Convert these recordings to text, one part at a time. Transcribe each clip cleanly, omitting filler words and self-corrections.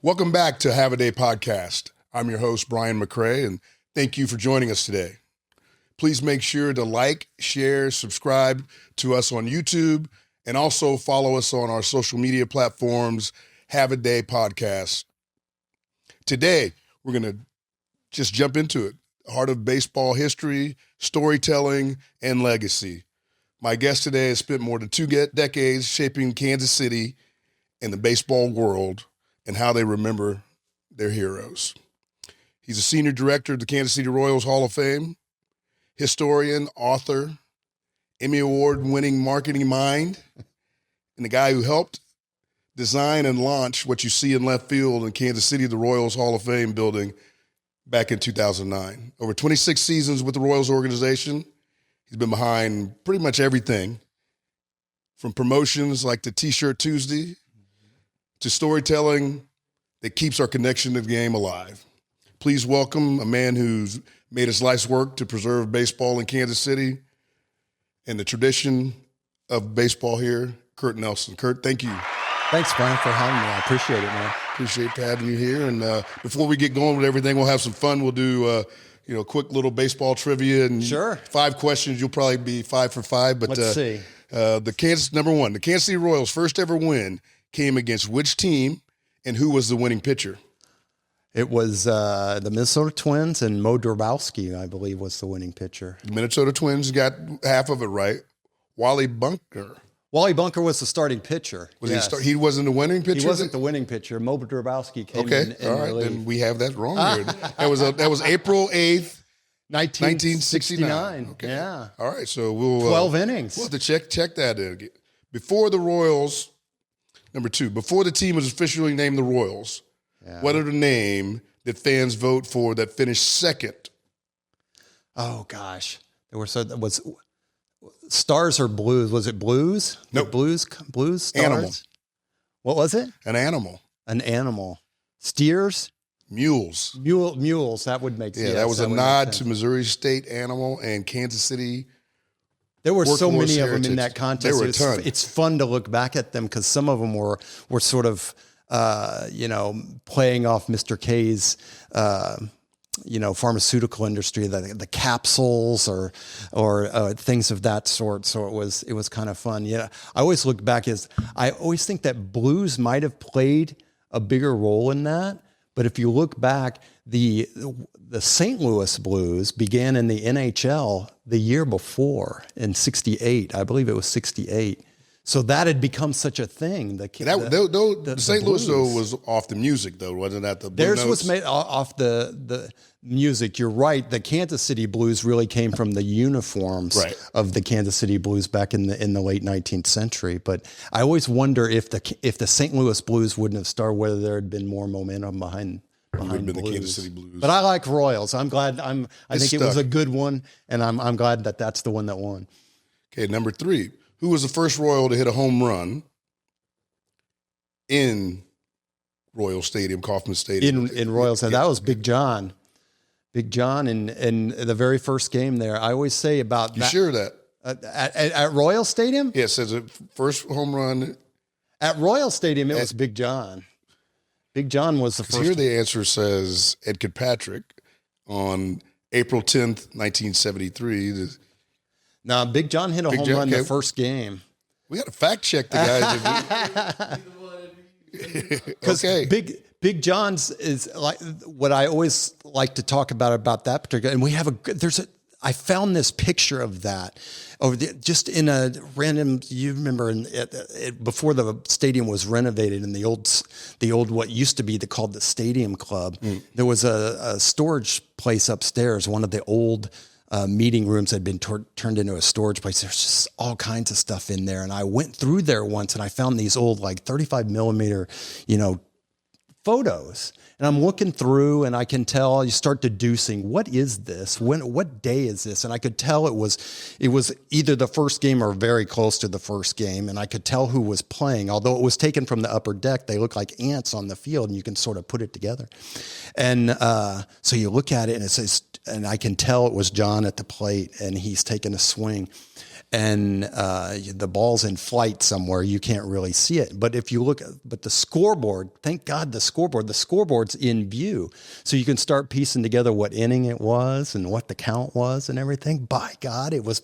Welcome back to Have a Day Podcast. I'm your host, Brian McRae, and thank you for joining us today. Please make sure to like, share, subscribe to us on YouTube, and also follow us on our social media platforms, Have a Day Podcast. Today, we're going to just jump into it. Heart of baseball history, storytelling, and legacy. My guest today has spent more than 2 decades shaping Kansas City and the baseball world and how they remember their heroes. He's a senior director of the Kansas City Royals Hall of Fame, historian, author, Emmy Award-winning marketing mind, and the guy who helped design and launch what you see in left field in Kansas City, the Royals Hall of Fame building back in 2009. Over 26 seasons with the Royals organization, he's been behind pretty much everything, from promotions like the T-Shirt Tuesday to storytelling that keeps our connection to the game alive. Please welcome a man who's made his life's work to preserve baseball in Kansas City and the tradition of baseball here, Curt Nelson. Curt, thank you. Thanks, Brian, for having me. I appreciate it, man. Appreciate having you here. And before we get going with everything, we'll have some fun. We'll do quick little baseball trivia. And sure. 5 questions. You'll probably be 5 for 5. But let's see. The Kansas City Royals' first ever win came against which team, and who was the winning pitcher? It was the Minnesota Twins, and Mo Drabowski, I believe, was the winning pitcher. The Minnesota Twins got half of it right. Wally Bunker. Wally Bunker was the starting pitcher. He wasn't the winning pitcher? He wasn't the winning pitcher. Mo Drabowski came in all right, relief. Then we have that wrong here. That was April 8th, 1969. Okay. Yeah. All right, so we'll 12 innings. We'll have to check that in. Before the Royals, number 2, before the team was officially named the Royals, what are the name that fans vote for that finished second? Oh gosh, was Stars or Blues? Was it Blues? Nope. Blues. Stars. Animal. What was it? An animal. An animal. Steers. Mules. Mules. That would make sense. Yeah, that was a nod to Missouri State Animal and Kansas City. There were so many of them in that contest. There were a ton. It's fun to look back at them because some of them were sort of, playing off Mr. K's, pharmaceutical industry, the capsules or things of that sort. So it was kind of fun. Yeah, I always look back I always think that Blues might have played a bigger role in that. But if you look back, the St. Louis Blues began in the NHL the year before in '68. I believe it was '68. So that had become such a thing. The St. Louis though was off the music though, wasn't that the Blue Theirs Notes? was made off the music. You're right. The Kansas City Blues really came from the uniforms of the Kansas City Blues back in the late 19th century. But I always wonder if the St. Louis Blues wouldn't have started, whether there had been more momentum behind been Blues. The Kansas City Blues. But I like Royals. I'm glad. I think it was a good one, and I'm glad that that's the one that won. Okay, number 3. Who was the first Royal to hit a home run in Royal Stadium, Kauffman Stadium? In Royals, that was Big John. Big John in the very first game there. I always say about you that. Sure that? At Royal Stadium? Yeah, it says the first home run. At Royal Stadium, it was Big John. Big John was the first. Here the answer says Ed Kirkpatrick on April 10th, 1973. No, Big John hit a home run the first game. We got to fact check the guys. Because Big John's is like what I always like to talk about that particular. And we have I found this picture of that just in a random. You remember before the stadium was renovated in the old what used to be called the Stadium Club. There was a storage place upstairs. One of the old meeting rooms had been turned into a storage place. There's just all kinds of stuff in there. And I went through there once and I found these old 35 millimeter, photos. And I'm looking through and I can tell, you start deducing, what is this? What day is this? And I could tell it was either the first game or very close to the first game. And I could tell who was playing. Although it was taken from the upper deck, they look like ants on the field and you can sort of put it together. And so you look at it and it says, and I can tell it was John at the plate and he's taking a swing. and the ball's in flight somewhere. You can't really see it. But if you look, but the scoreboard, thank God the scoreboard's in view. So you can start piecing together what inning it was and what the count was and everything. By God, it was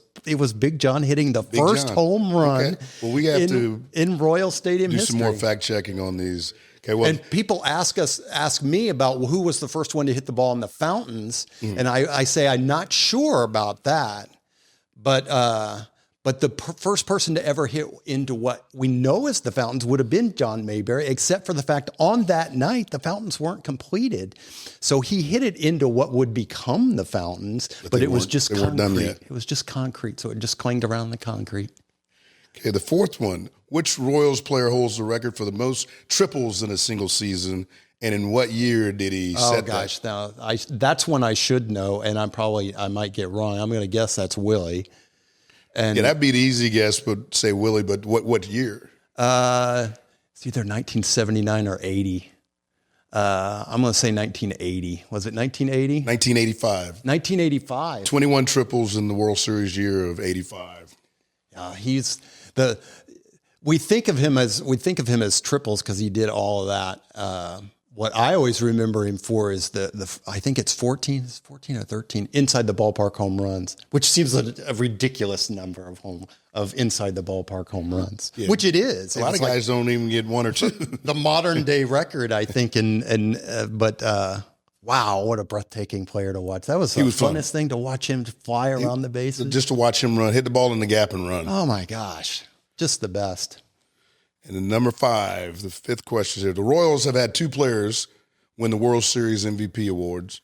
Big John hitting the first home run. Okay. Well, we have to in Royal Stadium do history. some more fact checking on these. Okay, well, and people ask me about who was the first one to hit the ball in the fountains. And I say, I'm not sure about that, but the first person to ever hit into what we know as the fountains would have been John Mayberry, except for the fact on that night, the fountains weren't completed. So he hit it into what would become the fountains, but it was just concrete. It was just concrete. So it just clanged around the concrete. Okay, the fourth one. Which Royals player holds the record for the most triples in a single season, and in what year did he set that? Oh, gosh. Now, that's one I should know, and I might get wrong. I'm going to guess that's Willie. And that'd be the easy guess, but say Willie, but what year? It's either 1979 or 80. I'm going to say 1980. Was it 1980? 1985. 1985. 21 triples in the World Series year of 85. We think of him as triples because he did all of that. What I always remember him for is I think it's 14 or 13 inside the ballpark home runs, which seems a ridiculous number of inside the ballpark home runs, which it is. A lot of guys don't even get one or two. The modern day record, I think, but wow, what a breathtaking player to watch. That was the funnest thing to watch him fly around the bases. Just to watch him run, hit the ball in the gap and run. Oh my gosh, just the best. And then number 5, the fifth question here. The Royals have had 2 players win the World Series MVP awards.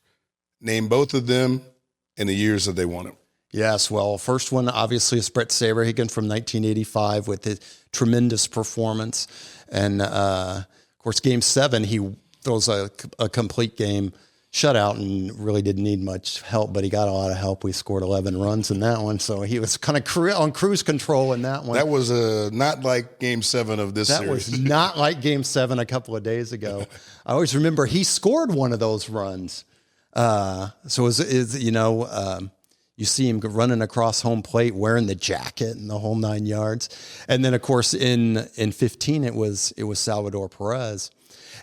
Name both of them and the years that they won it. Yes, well, first one obviously is Brett Saberhagen from 1985 with his tremendous performance. And, of course, Game 7, he throws a complete game shutout and really didn't need much help, but he got a lot of help. We scored 11 runs in that one, so he was kind of on cruise control in that one. That was not like Game 7 of this series. That was not like Game 7 a couple of days ago. I always remember he scored one of those runs. So you see him running across home plate wearing the jacket and the whole 9 yards. And then, of course, in 15, it was Salvador Perez.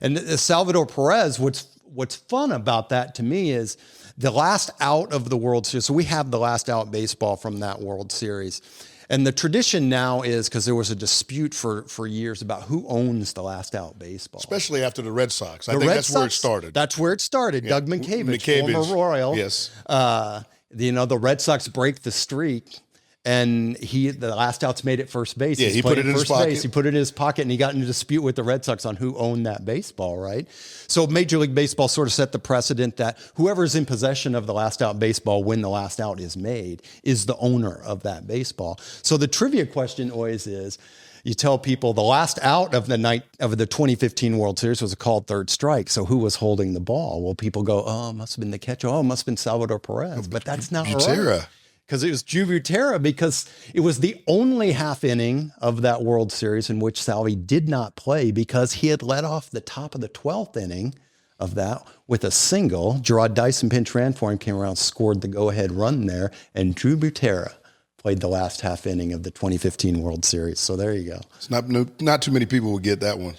And Salvador Perez, what's fun about that to me is the last out of the World Series. So we have the last out baseball from that World Series. And the tradition now is, because there was a dispute for years about who owns the last out baseball. Especially after the Red Sox. I think that's where it started. That's where it started. Yeah. Doug McCabe, former Royal. Yes. The Red Sox break the streak. And the last out's made at first base. Yeah, he put it in his pocket. He put it in his pocket, and he got in a dispute with the Red Sox on who owned that baseball, right? So Major League Baseball sort of set the precedent that whoever's in possession of the last out baseball when the last out is made is the owner of that baseball. So the trivia question always is, you tell people the last out of the night of the 2015 World Series was a called third strike. So who was holding the ball? Well, people go, oh, it must have been the catcher. Oh, it must have been Salvador Perez. But that's not right. Because it was Drew Butera, because it was the only half inning of that World Series in which Salvi did not play, because he had led off the top of the 12th inning of that with a single. Gerard Dyson pinch ran for him, came around, scored the go-ahead run there, and Drew Butera played the last half inning of the 2015 World Series. So there you go. It's not too many people would get that one.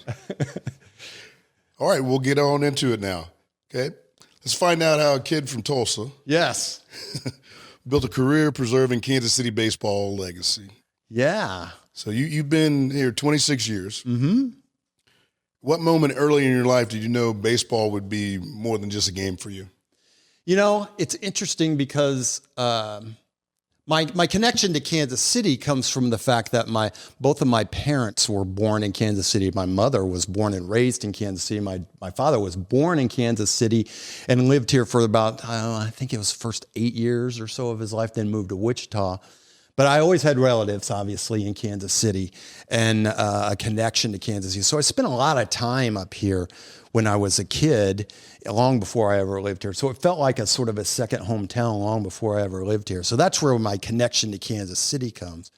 All right, we'll get on into it now. Okay, let's find out how a kid from Tulsa. Yes. Built a career preserving Kansas City baseball legacy. Yeah. So you've been here 26 years. Mm-hmm. What moment early in your life did you know baseball would be more than just a game for you? You know, it's interesting because my connection to Kansas City comes from the fact that both of my parents were born in Kansas City. My mother was born and raised in Kansas City. My father was born in Kansas City and lived here for about, I think it was the first 8 years or so of his life, then moved to Wichita. But I always had relatives, obviously, in Kansas City and a connection to Kansas City. So I spent a lot of time up here when I was a kid, long before I ever lived here. So it felt like a sort of a second hometown long before I ever lived here. So that's where my connection to Kansas City comes.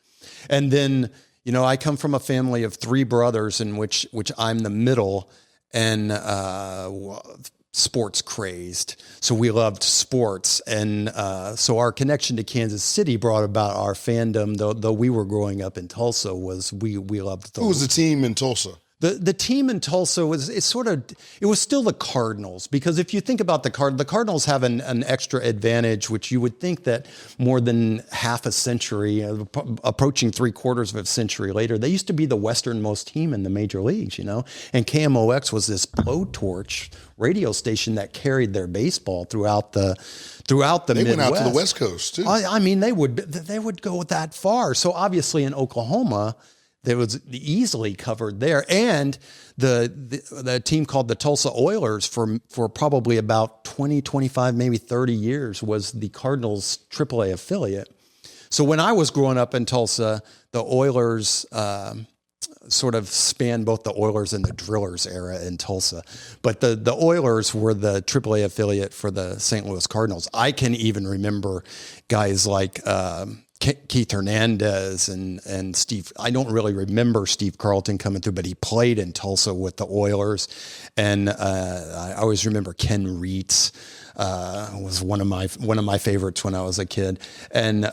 And then, I come from a family of 3 brothers in which I'm the middle. And sports crazed. So we loved sports. And so our connection to Kansas City brought about our fandom, though we were growing up in Tulsa, was we loved Who was the team in Tulsa? The team in Tulsa was it was still the Cardinals, because if you think about the Cardinals have an extra advantage, which you would think that more than half a century, approaching 3/4 of a century later, they used to be the westernmost team in the major leagues, you know, and KMOX was this blowtorch radio station that carried their baseball throughout the Midwest. They went out to the West Coast too. I mean, they would go that far. So obviously in Oklahoma, there was easily covered there. And the team called the Tulsa Oilers for probably about 20, 25, maybe 30 years was the Cardinals AAA affiliate. So when I was growing up in Tulsa, the Oilers sort of spanned both the Oilers and the Drillers era in Tulsa. But the Oilers were the AAA affiliate for the St. Louis Cardinals. I can even remember guys like Keith Hernandez and Steve. I don't really remember Steve Carlton coming through, but he played in Tulsa with the Oilers. And I always remember Ken Reitz was one of my favorites when I was a kid. And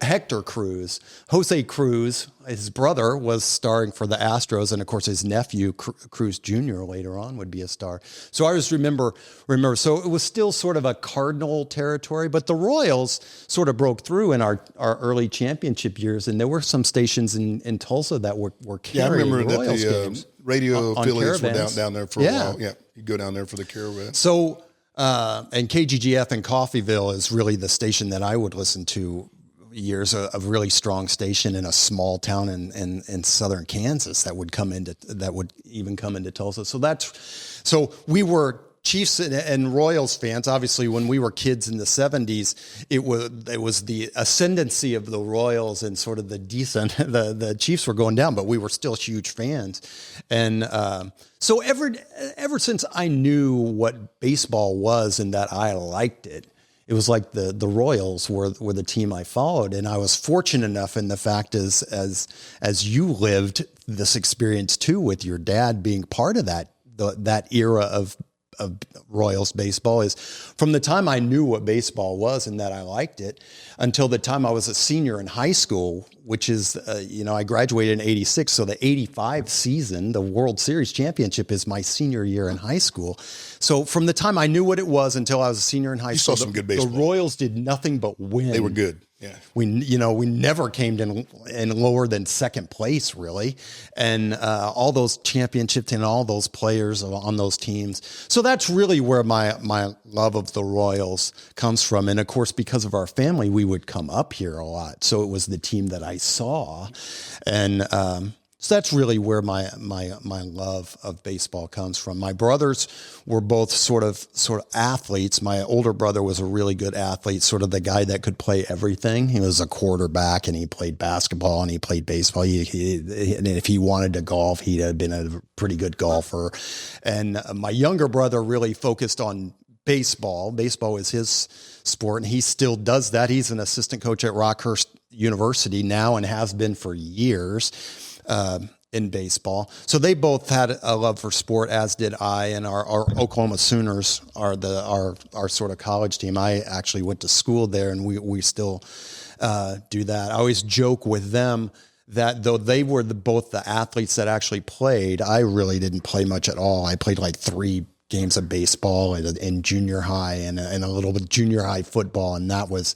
Hector Cruz, Jose Cruz, his brother, was starring for the Astros, and of course his nephew Cruz Jr. later on would be a star. So I just remember. So it was still sort of a Cardinal territory, but the Royals sort of broke through in our early championship years, and there were some stations in Tulsa that were carrying Royals games. Radio affiliates were down there for a while. Yeah, you go down there for the caravan. So. And KGGF in Coffeyville is really the station that I would listen to years, a really strong station in a small town in southern Kansas that would even come into Tulsa. So we were Chiefs and Royals fans. Obviously, when we were kids in the 70s, it was the ascendancy of the Royals and sort of the Chiefs were going down, but we were still huge fans. And so ever since I knew what baseball was and that I liked it, it was like the Royals were the team I followed. And I was fortunate enough in the fact as you lived this experience too, with your dad being part of that era of Royals baseball, is from the time I knew what baseball was and that I liked it until the time I was a senior in high school, which is, I graduated in 86. So the 85 season, the World Series championship, is my senior year in high school. So from the time I knew what it was until I was a senior in high school, saw some good baseball. The Royals did nothing but win. They were good. Yeah. We never came in lower than second place, really. And all those championships and all those players on those teams. So that's really where my love of the Royals comes from. And of course, because of our family, we would come up here a lot. So it was the team that I saw. And so that's really where my love of baseball comes from. My brothers were both sort of athletes. My older brother was a really good athlete, sort of the guy that could play everything. He was a quarterback, and he played basketball and he played baseball. And if he wanted to golf, he'd have been a pretty good golfer. And my younger brother really focused on baseball. Baseball is his sport, and he still does that. He's an assistant coach at Rockhurst University now and has been for years. In baseball. So they both had a love for sport, as did I, and our Oklahoma Sooners are our sort of college team. I actually went to school there, and we still do that. I always joke with them that though they were both the athletes that actually played, I really didn't play much at all. I played like 3 games of baseball in junior high and a little bit junior high football. And that was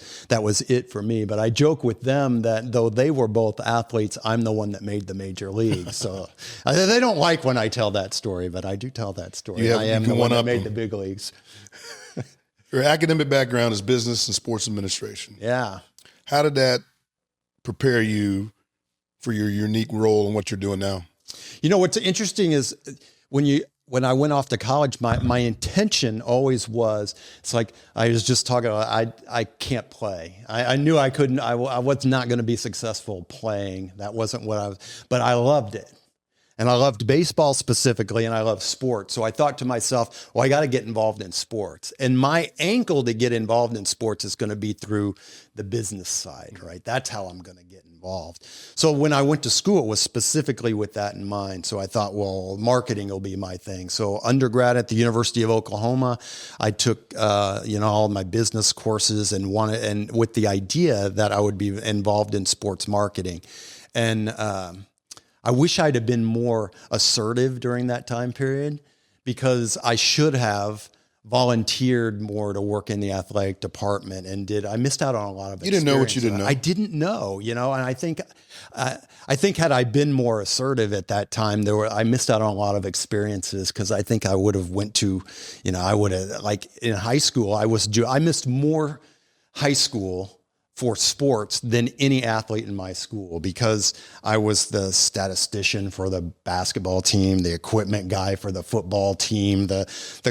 it for me. But I joke with them that though they were both athletes, I'm the one that made the major league. So they don't like when I tell that story, but I do tell that story. I am the one that made the big leagues. Your academic background is business and sports administration. Yeah. How did that prepare you for your unique role and what you're doing now? What's interesting is when I went off to college, my intention always was, it's like I was just talking about, I can't play. I knew I couldn't, I was not going to be successful playing. That wasn't what I was, but I loved it. And I loved baseball specifically, and I loved sports. So I thought to myself, well, I got to get involved in sports. And my angle to get involved in sports is going to be through the business side, right? That's how I'm going to get involved. involved. So when I went to school, it was specifically with that in mind. So I thought, well, marketing will be my thing. So undergrad at the University of Oklahoma, I took, all my business courses and with the idea that I would be involved in sports marketing. And I wish I'd have been more assertive during that time period, because I should have volunteered more to work in the athletic department, and I missed out on a lot of experience. You didn't know what you didn't know. I didn't know, and I think had I been more assertive at that time, I missed out on a lot of experiences, because I think I would have went to, I would have, like in high school, I missed more high school for sports than any athlete in my school, because I was the statistician for the basketball team, the equipment guy for the football team, the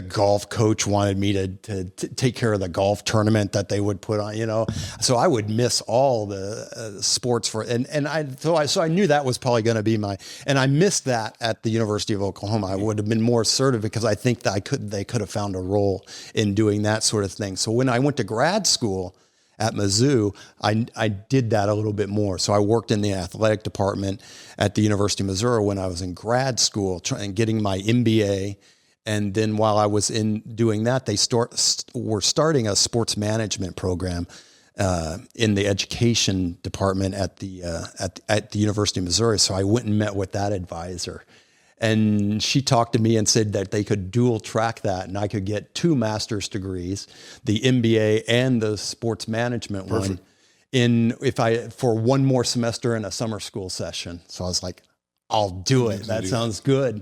golf coach wanted me to take care of the golf tournament that they would put on, so I would miss all the sports so I knew that was probably going to be and I missed that at the University of Oklahoma. I would have been more assertive, because I think that they could have found a role in doing that sort of thing. So when I went to grad school at Mizzou, I did that a little bit more. So I worked in the athletic department at the University of Missouri when I was in grad school and getting my MBA. And then while I was doing that, they were starting a sports management program in the education department at the University of Missouri. So I went and met with that advisor. And she talked to me and said that they could dual track that, and I could get 2 master's degrees, the MBA and the sports management Perfect. One, for one more semester in a summer school session. So I was like, I'll do it. That sounds good.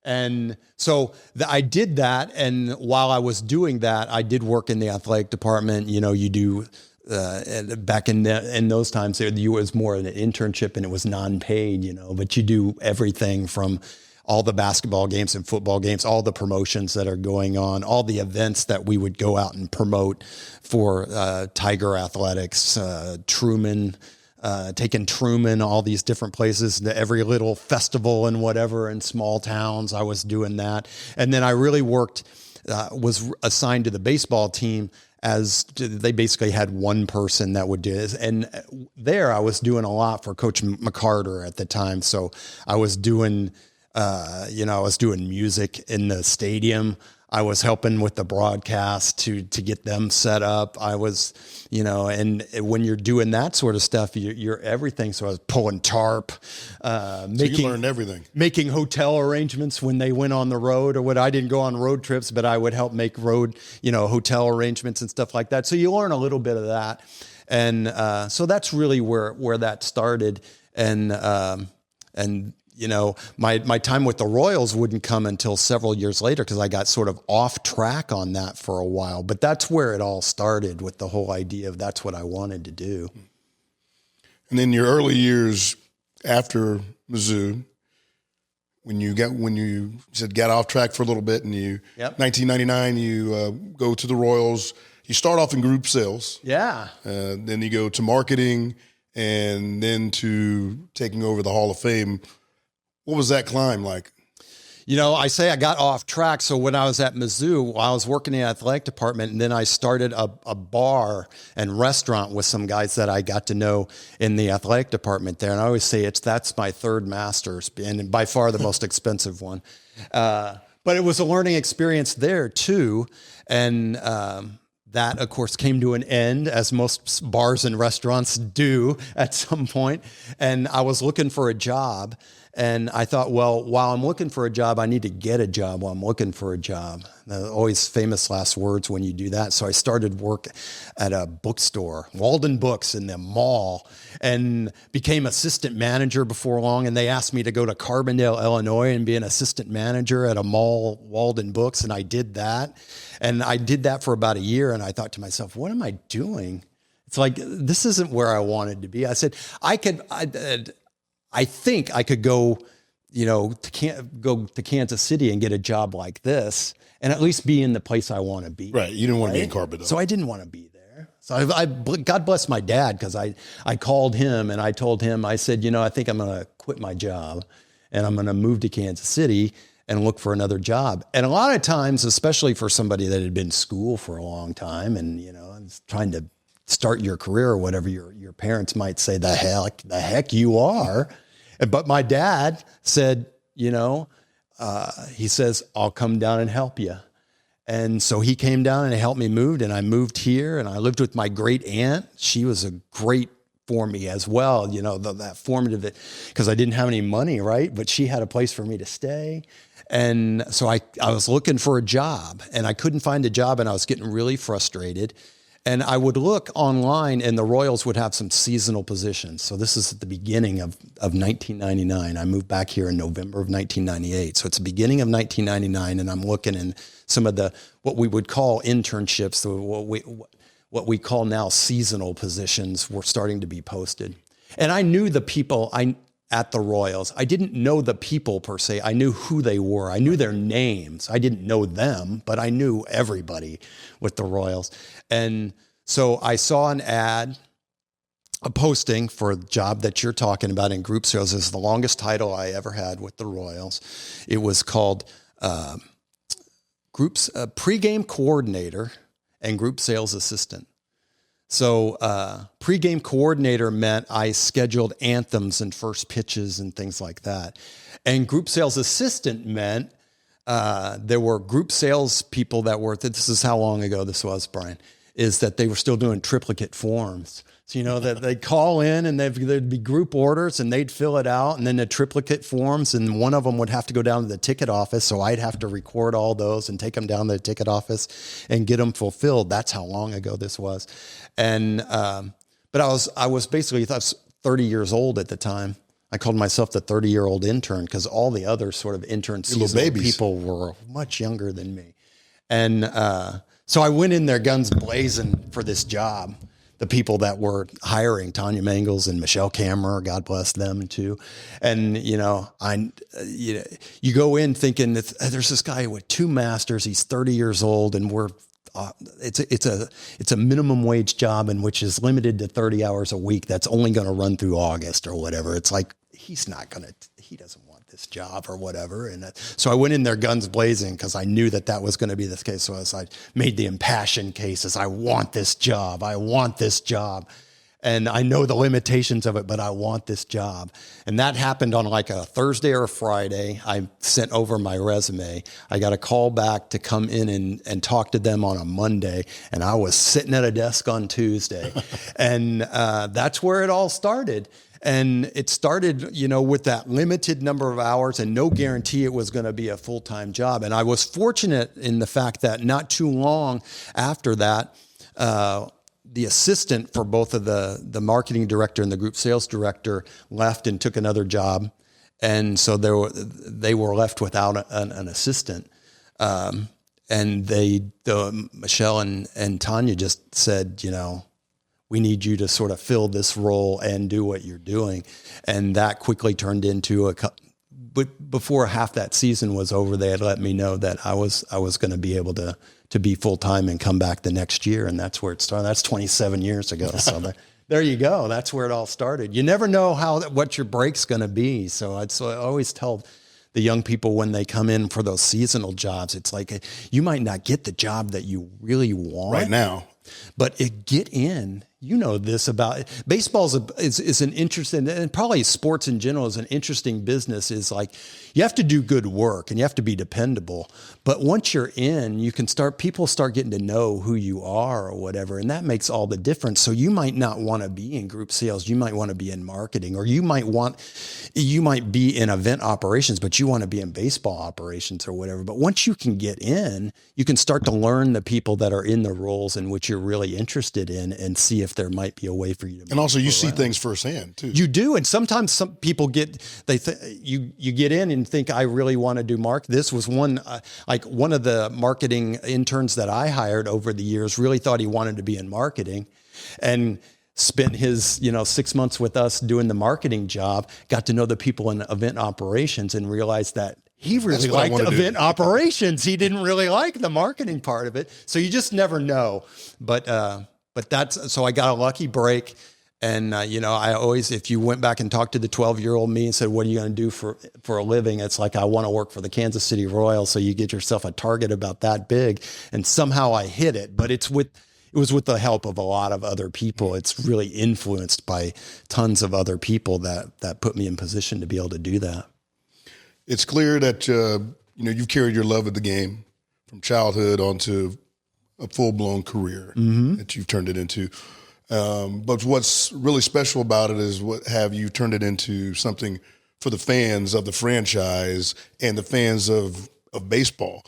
And so I did that. And while I was doing that, I did work in the athletic department. You do. Back in those times, it was more an internship, and it was non-paid, but you do everything from all the basketball games and football games, all the promotions that are going on, all the events that we would go out and promote for Tiger Athletics, Truman, taking Truman, all these different places, to every little festival and whatever in small towns. I was doing that. And then I really was assigned to the baseball team, as they basically had one person that would do this. And there I was doing a lot for Coach McCarter at the time. So I was doing, I was doing music in the stadium. I was helping with the broadcast to get them set up. I was, and when you're doing that sort of stuff, you're everything. So I was pulling tarp, so you learned everything, making hotel arrangements when they went on the road, or I didn't go on road trips, but I would help make hotel arrangements and stuff like that. So you learn a little bit of that. And, so that's really where that started. And my time with the Royals wouldn't come until several years later, because I got sort of off track on that for a while. But that's where it all started, with the whole idea of that's what I wanted to do. And then your early years after Mizzou, when you said got off track for a little bit, and 1999 you go to the Royals. You start off in group sales. Yeah. Then you go to marketing, and then to taking over the Hall of Fame. What was that climb like? I say I got off track. So when I was at Mizzou, I was working in the athletic department, and then I started a bar and restaurant with some guys that I got to know in the athletic department there. And I always say that's my third master's, and by far the most expensive one. But it was a learning experience there too. And, that, of course, came to an end, as most bars and restaurants do at some point. And I was looking for a job. And I thought, well, while I'm looking for a job, I need to get a job while I'm looking for a job. Always famous last words when you do that. So I started work at a bookstore, Walden Books, in the mall, and became assistant manager before long. And they asked me to go to Carbondale, Illinois, and be an assistant manager at a mall, Walden Books. And I did that. And I did that for about a year. And I thought to myself, what am I doing? It's like, this isn't where I wanted to be. I said, I think I could go, to Kansas City and get a job like this, and at least be in the place I want to be. Right. You didn't want to be in Carbondale. So I didn't want to be there. So God bless my dad, because I called him and I told him, I said, I think I'm going to quit my job, and I'm going to move to Kansas City and look for another job. And a lot of times, especially for somebody that had been in school for a long time, and, I was trying to start your career or whatever, your parents might say, the heck you are. But my dad said, he says, I'll come down and help you. And so he came down and helped me move, and I moved here, and I lived with my great aunt. She was a great for me as well, that formative, because I didn't have any money, right? But she had a place for me to stay. And so I was looking for a job, and I couldn't find a job, and I was getting really frustrated. And I would look online, and the Royals would have some seasonal positions. So this is at the beginning of 1999. I moved back here in November of 1998. So it's the beginning of 1999, and I'm looking in some of what we would call internships, what we call now seasonal positions were starting to be posted. And I knew the people at the Royals. I didn't know the people per se. I knew who they were. I knew their names. I didn't know them, but I knew everybody with the Royals. And so I saw an ad, a posting for a job that you're talking about in group sales. This is the longest title I ever had with the Royals. It was called pregame coordinator and group sales assistant. So pregame coordinator meant I scheduled anthems and first pitches and things like that. And group sales assistant meant there were group sales people that were, this is how long ago this was, Brian, is that they were still doing triplicate forms. So, that they'd call in and there'd be group orders and they'd fill it out, and then the triplicate forms, and one of them would have to go down to the ticket office. So I'd have to record all those and take them down to the ticket office and get them fulfilled. That's how long ago this was. And, but I was basically, I was 30 years old at the time. I called myself the 30-year-old intern because all the other sort of intern seasonal people were much younger than me. And, so I went in there guns blazing for this job. The people that were hiring, Tanya Mangels and Michelle Kammerer, God bless them too. And, you go in thinking that there's this guy with 2 masters. He's 30 years old, and it's a minimum wage job, and which is limited to 30 hours a week. That's only going to run through August or whatever. It's like, he doesn't want this job or whatever. And so I went in there guns blazing because I knew that was going to be the case. So I made the impassioned cases. I want this job. I want this job. And I know the limitations of it, but I want this job. And that happened on like a Thursday or a Friday. I sent over my resume. I got a call back to come in and talk to them on a Monday. And I was sitting at a desk on Tuesday. And that's where it all started. And it started, with that limited number of hours and no guarantee it was going to be a full-time job. And I was fortunate in the fact that not too long after that, the assistant for both of the marketing director and the group sales director left and took another job. And so they were left without an assistant. And Michelle and Tanya just said, we need you to sort of fill this role and do what you're doing. And that quickly turned into but before half that season was over, they had let me know that I was going to be able to be full-time and come back the next year. And that's where it started. That's 27 years ago. So there you go. That's where it all started. You never know what your break's going to be. So I always tell the young people when they come in for those seasonal jobs, it's like, you might not get the job that you really want right now, but get in. This about baseball is an interesting, and probably sports in general is an interesting business. Is like, you have to do good work and you have to be dependable. But once you're in, people start getting to know who you are or whatever. And that makes all the difference. So you might not want to be in group sales. You might want to be in marketing, or you might be in event operations, but you want to be in baseball operations or whatever. But once you can get in, you can start to learn the people that are in the roles in which you're really interested in and see if there might be a way for you to. And also you see things firsthand too. You do. And sometimes some people you get in and think, I really want to do This was one of the marketing interns that I hired over the years really thought he wanted to be in marketing, and spent his 6 months with us doing the marketing job, got to know the people in event operations, and realized that he really liked event operations. He didn't really like the marketing part of it. So you just never know. But so I got a lucky break. And, I always, if you went back and talked to the 12-year-old me and said, what are you going to do for a living? It's like, I want to work for the Kansas City Royals. So you get yourself a target about that big. And somehow I hit it. But it's with the help of a lot of other people. It's really influenced by tons of other people that put me in position to be able to do that. It's clear that, you've carried your love of the game from childhood onto a full-blown career that you've turned it into. But what's really special about it is what have you turned it into something for the fans of the franchise and the fans of baseball.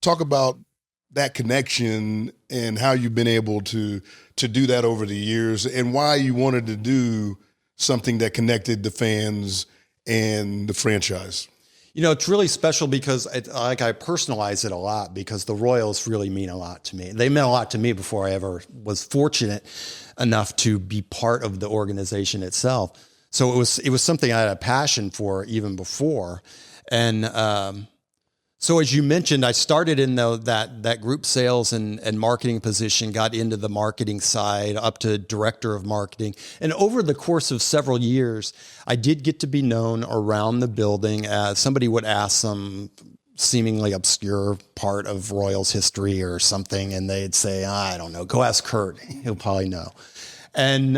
Talk about that connection and how you've been able to do that over the years and why you wanted to do something that connected the fans and the franchise. It's really special because I personalize it a lot because the Royals really mean a lot to me. They meant a lot to me before I ever was fortunate enough to be part of the organization itself. So it was something I had a passion for even before. And so as you mentioned, I started in that group sales and marketing position, got into the marketing side up to director of marketing. And over the course of several years, I did get to be known around the building as somebody would ask some seemingly obscure part of Royals history or something. And they'd say, I don't know, go ask Curt. He'll probably know. And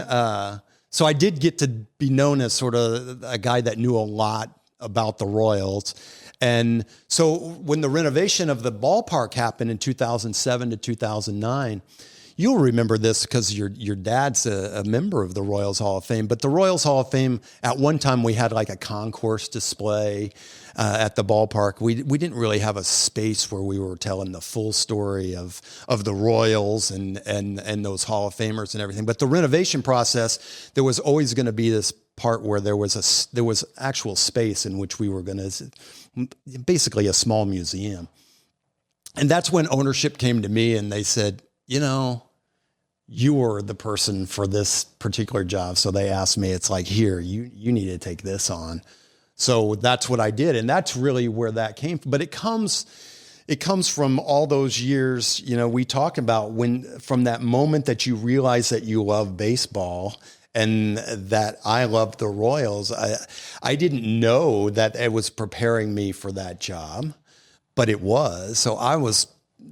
so I did get to be known as sort of a guy that knew a lot about the Royals. And so when the renovation of the ballpark happened in 2007 to 2009, you'll remember this because your dad's a member of the Royals Hall of Fame. But the Royals Hall of Fame, at one time we had like a concourse display at the ballpark. We didn't really have a space where we were telling the full story of the Royals and those Hall of Famers and everything. But the renovation process, there was always going to be this part where there was actual space in which we were going to, basically a small museum. And that's when ownership came to me and they said, you were the person for this particular job. So they asked me, it's like, here, you need to take this on. So that's what I did. And that's really where that came from. But it comes from all those years, we talk about from that moment that you realize that you love baseball and that I loved the Royals. I didn't know that it was preparing me for that job, but it was. So I was,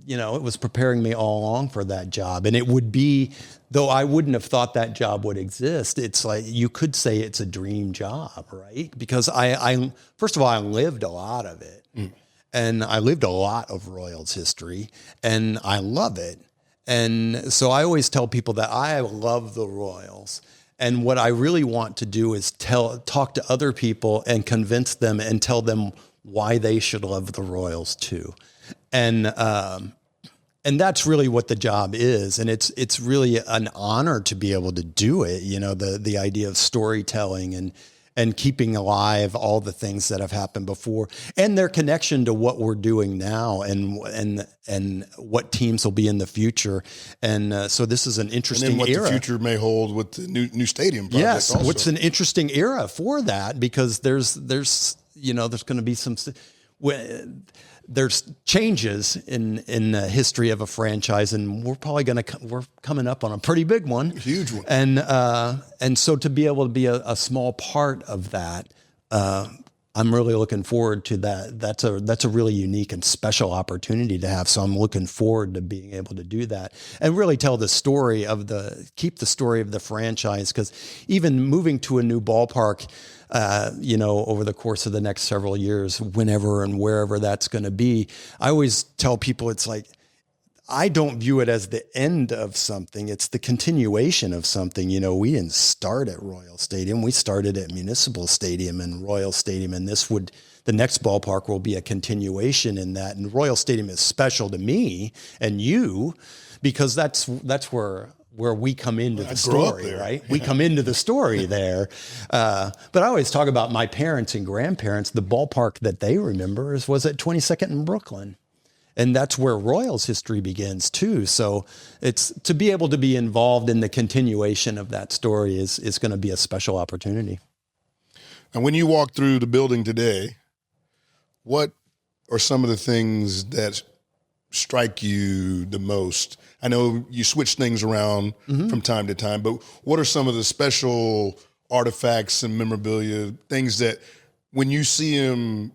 it was preparing me all along for that job. And it would be, though I wouldn't have thought that job would exist, it's like, you could say it's a dream job, right? Because I first of all, I lived a lot of it. And I lived a lot of Royals history and I love it. And so I always tell people that I love the Royals. And what I really want to do is talk to other people and convince them and tell them why they should love the Royals too. And that's really what the job is. And it's really an honor to be able to do it. The idea of storytelling and keeping alive all the things that have happened before and their connection to what we're doing now and what teams will be in the future. And so this is an interesting what era. The future may hold with the new stadium project. Yes, also. what's an interesting era for that because there's going to be there's changes in the history of a franchise, and we're coming up on a pretty big one, a huge one. And so to be able to be a small part of that, I'm really looking forward to that. That's a really unique and special opportunity to have. So I'm looking forward to being able to do that and really tell the story keep the story of the franchise. Because even moving to a new ballpark, over the course of the next several years, whenever and wherever that's going to be, I always tell people it's like, I don't view it as the end of something. It's the continuation of something. We didn't start at Royal Stadium. We started at Municipal Stadium and Royal Stadium. And the next ballpark will be a continuation in that. And Royal Stadium is special to me and you, because that's where we come into the story, right? Yeah. We come into the story there. But I always talk about my parents and grandparents. The ballpark that they remember was at 22nd and Brooklyn. And that's where Royals history begins too. So it's to be able to be involved in the continuation of that story is going to be a special opportunity. And when you walk through the building today, what are some of the things that strike you the most? I know you switch things around from time to time, but what are some of the special artifacts and memorabilia, things that when you see them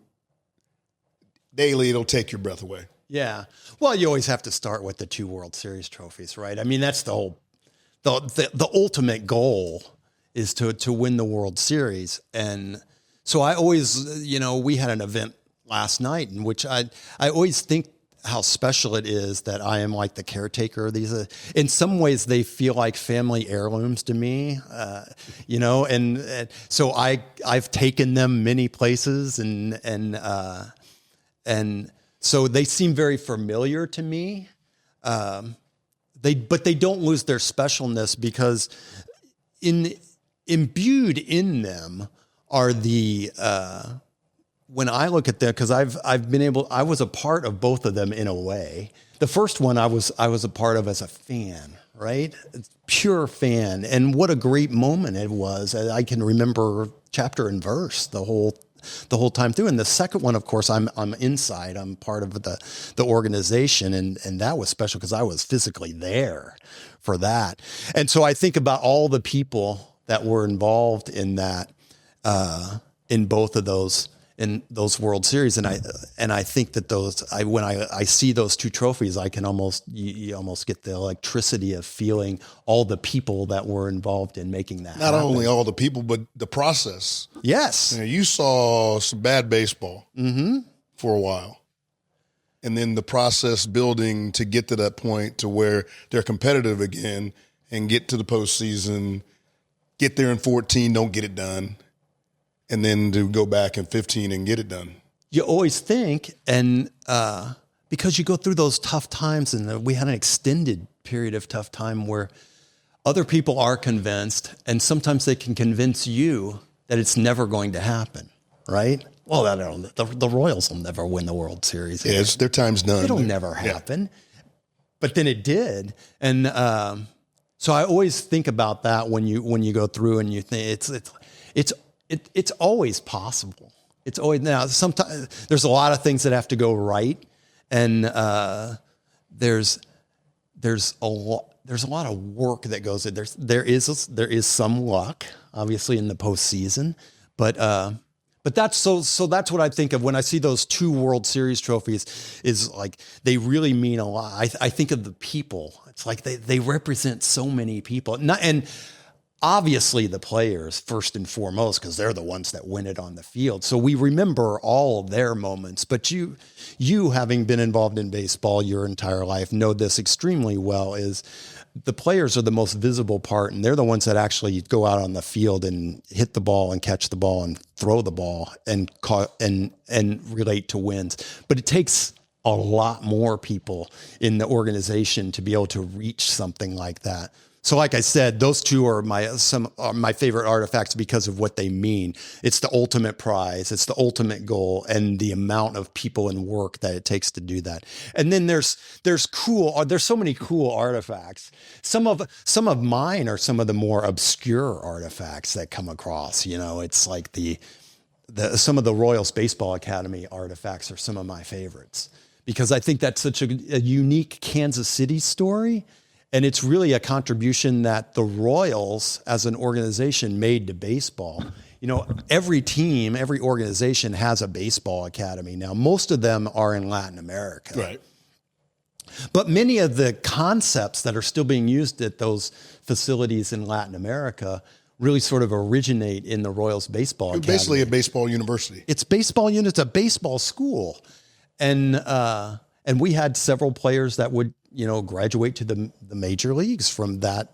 daily, it'll take your breath away? Yeah. Well, you always have to start with the 2 World Series trophies, right? I mean, that's the whole, the ultimate goal is to win the World Series. And so I always, we had an event last night in which I always think how special it is that I am like the caretaker of these. In some ways, they feel like family heirlooms to me, and so I've taken them many places and so they seem very familiar to me. But they don't lose their specialness because imbued in them are the, when I look at them, because I was a part of both of them in a way. The first one I was a part of as a fan, right? Pure fan. And what a great moment it was. I can remember chapter and verse the whole time through. And the second one, of course, I'm inside. I'm part of the organization, and that was special because I was physically there for that. And so I think about all the people that were involved in that, in both of those, in those World Series, and I think that when I see those 2 trophies, I can you almost get the electricity of feeling all the people that were involved in making that. Not only all the people, but the process. Yes, you saw some bad baseball for a while, and then the process building to get to that point to where they're competitive again and get to the postseason, get there in 14, don't get it done. And then to go back in 15 and get it done. You always think, and because you go through those tough times, and we had an extended period of tough time where other people are convinced, and sometimes they can convince you that it's never going to happen, right? Well, I don't know. The Royals will never win the World Series. Yeah, their time's done. It'll never happen. Yeah. But then it did. And so I always think about that when you go through and you think it's always possible. It's always, now sometimes there's a lot of things that have to go right. And there's a lot of work that goes in. There is some luck, obviously, in the postseason, but that's that's what I think of when I see those 2 World Series trophies. Is like they really mean a lot. I think of the people. It's like they represent so many people. And obviously the players first and foremost, because they're the ones that win it on the field. So we remember all of their moments. But you having been involved in baseball your entire life, know this extremely well, is the players are the most visible part, and they're the ones that actually go out on the field and hit the ball and catch the ball and throw the ball and relate to wins. But it takes a lot more people in the organization to be able to reach something like that. So like I said, those 2 are my favorite artifacts because of what they mean. It's the ultimate prize. It's the ultimate goal, and the amount of people and work that it takes to do that. And then there's so many cool artifacts. Some of mine are some of the more obscure artifacts that come across. It's like some of the Royals Baseball Academy artifacts are some of my favorites because I think that's such a unique Kansas City story. And it's really a contribution that the Royals as an organization made to baseball. Every team, every organization has a baseball academy. Now, most of them are in Latin America. Right. But many of the concepts that are still being used at those facilities in Latin America really sort of originate in the Royals Baseball Academy. Basically a baseball university. It's it's a baseball school. And we had several players that would graduate to the major leagues from that,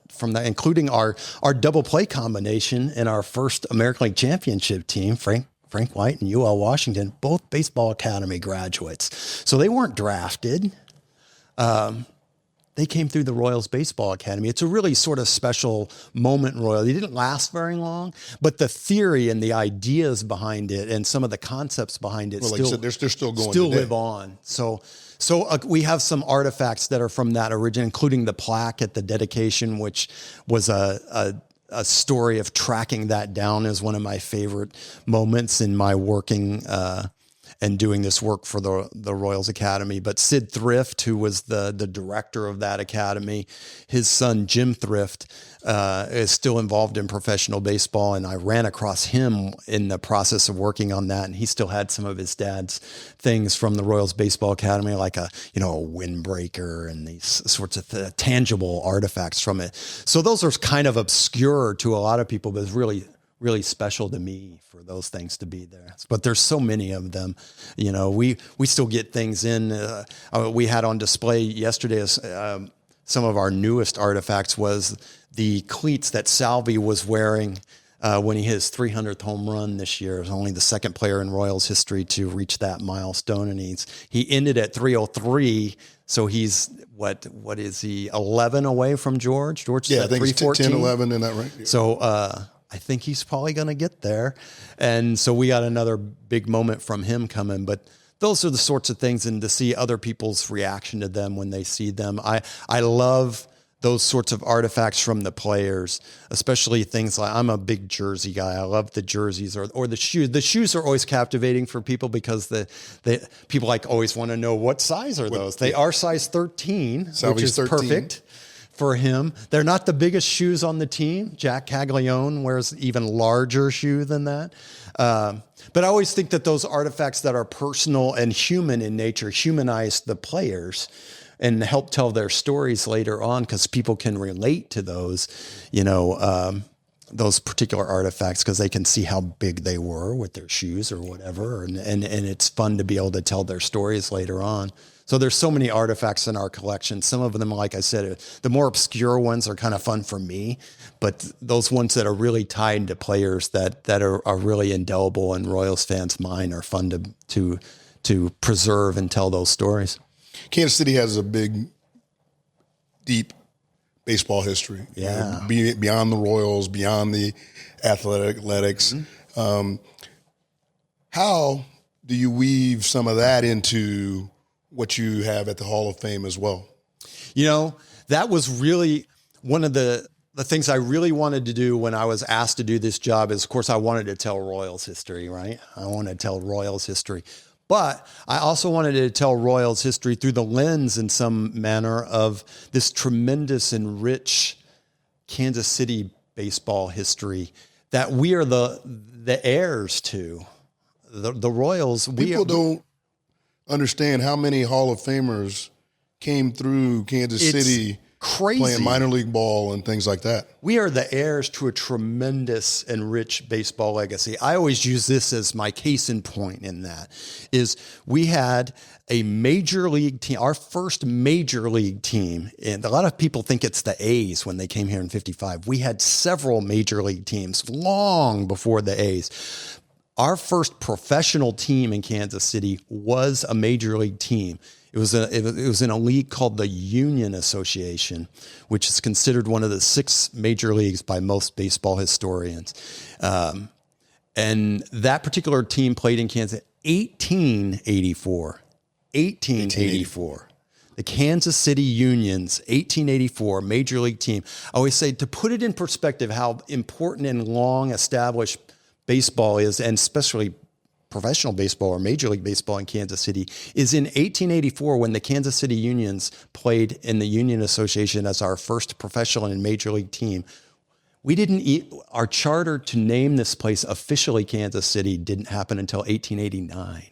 including our double play combination in our first American League Championship team, Frank White and UL Washington, both baseball academy graduates. So they weren't drafted. They came through the Royals Baseball Academy. It's a really sort of special moment in Royals. It didn't last very long, but the theory and the ideas behind it and some of the concepts behind it they're still going still live on. So we have some artifacts that are from that origin, including the plaque at the dedication, which was a story of tracking that down as one of my favorite moments in my working and doing this work for the Royals Academy. But Sid Thrift, who was the director of that academy, his son Jim Thrift is still involved in professional baseball, and I ran across him in the process of working on that, and he still had some of his dad's things from the Royals Baseball Academy, like a windbreaker and these sorts of tangible artifacts from it. So those are kind of obscure to a lot of people, but it's really special to me for those things to be there. But there's so many of them. We still get things in. We had on display yesterday some of our newest artifacts was the cleats that Salvi was wearing when he hit his 300th home run this year. He was only the second player in Royals history to reach that milestone, and he ended at 303. So he's what is he, 11 away from George? George, I think it's 10, 11 in that range. Yeah. So I think he's probably going to get there. And so we got another big moment from him coming. But those are the sorts of things, and to see other people's reaction to them when they see them. I love those sorts of artifacts from the players, especially things like, I'm a big jersey guy. I love the jerseys or the shoes. The shoes are always captivating for people because people always want to know what size are those. They are size 13, which is 13. Perfect for him. They're not the biggest shoes on the team. Jack Caglione wears even larger shoe than that. But I always think that those artifacts that are personal and human in nature humanize the players and help tell their stories later on, because people can relate to those particular artifacts because they can see how big they were with their shoes or whatever. And it's fun to be able to tell their stories later on. So there's so many artifacts in our collection. Some of them, like I said, the more obscure ones are kind of fun for me, but those ones that are really tied to players that are really indelible in Royals fans' mind are fun to preserve and tell those stories. Kansas City has a big, deep baseball history. Yeah. Beyond the Royals, beyond the athletics. Mm-hmm. How do you weave some of that into what you have at the Hall of Fame as well? That was really one of the things I really wanted to do when I was asked to do this job is, of course, I wanted to tell Royals history, right? I wanted to tell Royals history. But I also wanted to tell Royals history through the lens, in some manner, of this tremendous and rich Kansas City baseball history that we are the heirs to. The Royals. People don't understand how many Hall of Famers came through Kansas City. Crazy. Playing minor league ball and things like that. We are the heirs to a tremendous and rich baseball legacy. I always use this as my case in point in that, is we had a major league team, our first major league team, and a lot of people think it's the A's when they came here in 55. We had several major league teams long before the A's. Our first professional team in Kansas City was a major league team. It was in a league called the Union Association, which is considered one of the 6 major leagues by most baseball historians. And that particular team played in Kansas 1884. The Kansas City Union's 1884 major league team. I always say, to put it in perspective, how important and long established baseball is, and especially professional baseball or major league baseball in Kansas City, is in 1884 when the Kansas City Unions played in the Union Association as our first professional and major league team. Our charter to name this place officially Kansas City didn't happen until 1889.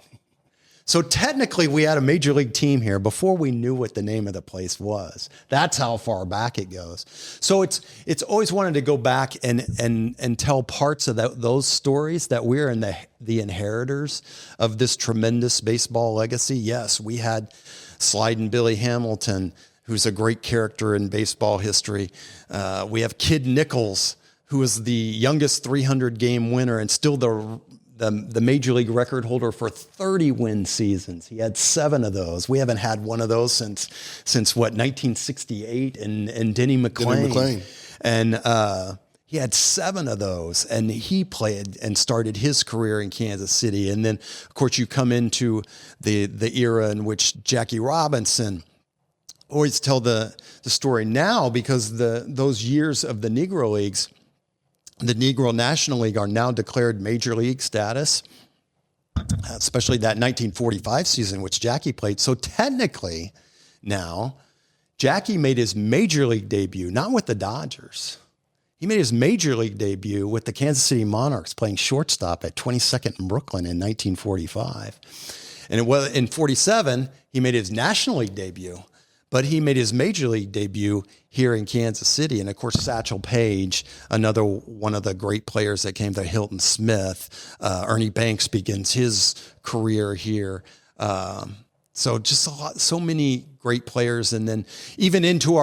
So technically we had a major league team here before we knew what the name of the place was. That's how far back it goes. So it's always wanted to go back and tell parts of those stories, that we're in the inheritors of this tremendous baseball legacy. Yes, we had Slidin' Billy Hamilton, who's a great character in baseball history. We have Kid Nichols, who is the youngest 300 game winner and still the major league record holder for 30 win seasons. He had 7 of those. We haven't had one of those since 1968 and Denny McClain. And he had 7 of those, and he played and started his career in Kansas City. And then, of course, you come into the era in which Jackie Robinson. Always tell the story now, because those years of the Negro Leagues, the Negro National League, are now declared major league status. especially that 1945 season, which Jackie played. So technically now, Jackie made his major league debut, not with the Dodgers. He made his major league debut with the Kansas City Monarchs playing shortstop at 22nd and Brooklyn in 1945. And it was in 47, he made his National League debut, but he made his major league debut here in Kansas City. And of course, Satchel Paige, another one of the great players that came to Hilton Smith. Ernie Banks begins his career here. So just so many great players. And then even into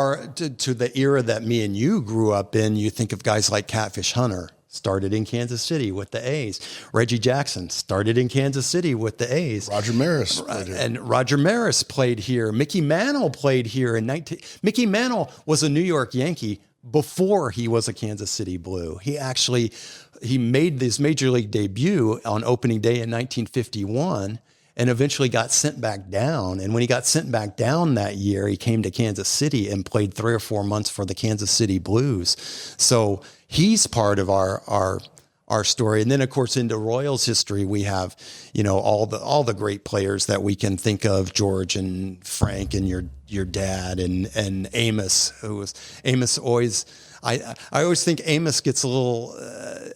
to the era that me and you grew up in, you think of guys like Catfish Hunter, started in Kansas City with the A's. Reggie Jackson started in Kansas City with the A's. Roger Maris played here. Mickey Mantle played here Mickey Mantle was a New York Yankee before he was a Kansas City Blue. He made his major league debut on opening day in 1951 and eventually got sent back down. And when he got sent back down that year, he came to Kansas City and played 3 or 4 months for the Kansas City Blues. So he's part of our story. And then of course into Royals history, we have, all the great players that we can think of, George and Frank and your dad and Amos, Amos always, I always think Amos gets a little,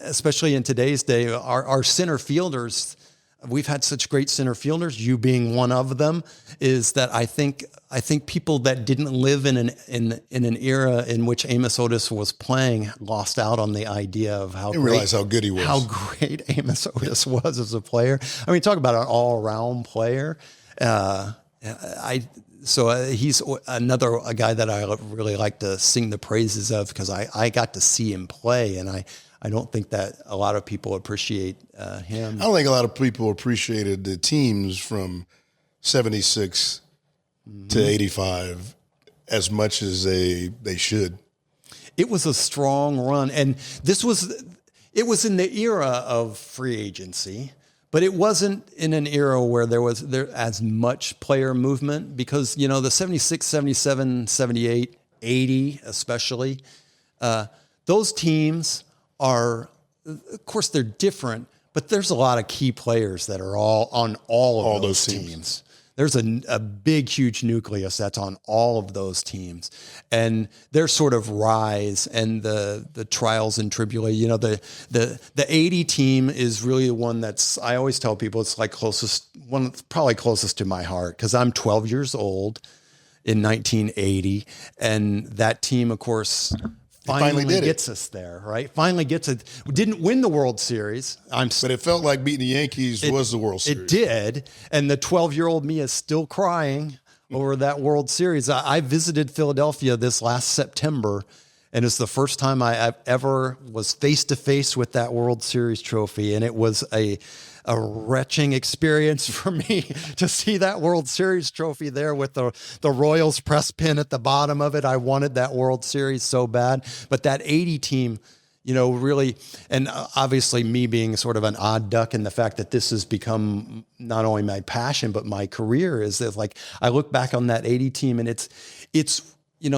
especially in today's day, our center fielders. We've had such great center fielders, you being one of them, is that I think people that didn't live in an era in which Amos Otis was playing lost out on the idea of how good he was. How great Amos Otis was as a player. I mean, talk about an all-around player. He's a guy that I really like to sing the praises of because I got to see him play, and I don't think that a lot of people appreciate him. I don't think a lot of people appreciated the teams from 76 to 85 as much as they should. It was a strong run, and it was in the era of free agency, but it wasn't in an era where there was as much player movement because, the 76, 77, 78, 80 especially, those teams are, of course, they're different, but there's a lot of key players that are all on all of those teams. There's a big, huge nucleus that's on all of those teams, and their sort of rise and the trials and tribulations. The 80 team is really the one that's, I always tell people it's like probably closest to my heart because I'm 12 years old in 1980, and that team, of course, finally gets us there, right? Finally gets it. We didn't win the World Series. But it felt like beating the Yankees was the World Series. It did. And the 12-year-old me is still crying over that World Series. I visited Philadelphia this last September, and it's the first time I ever was face-to-face with that World Series trophy. And it was a retching experience for me to see that World Series trophy there with the Royals press pin at the bottom of it. I wanted that World Series so bad, but that 80 team, really, and obviously me being sort of an odd duck in the fact that this has become not only my passion, but my career is that like, I look back on that 80 team and it's,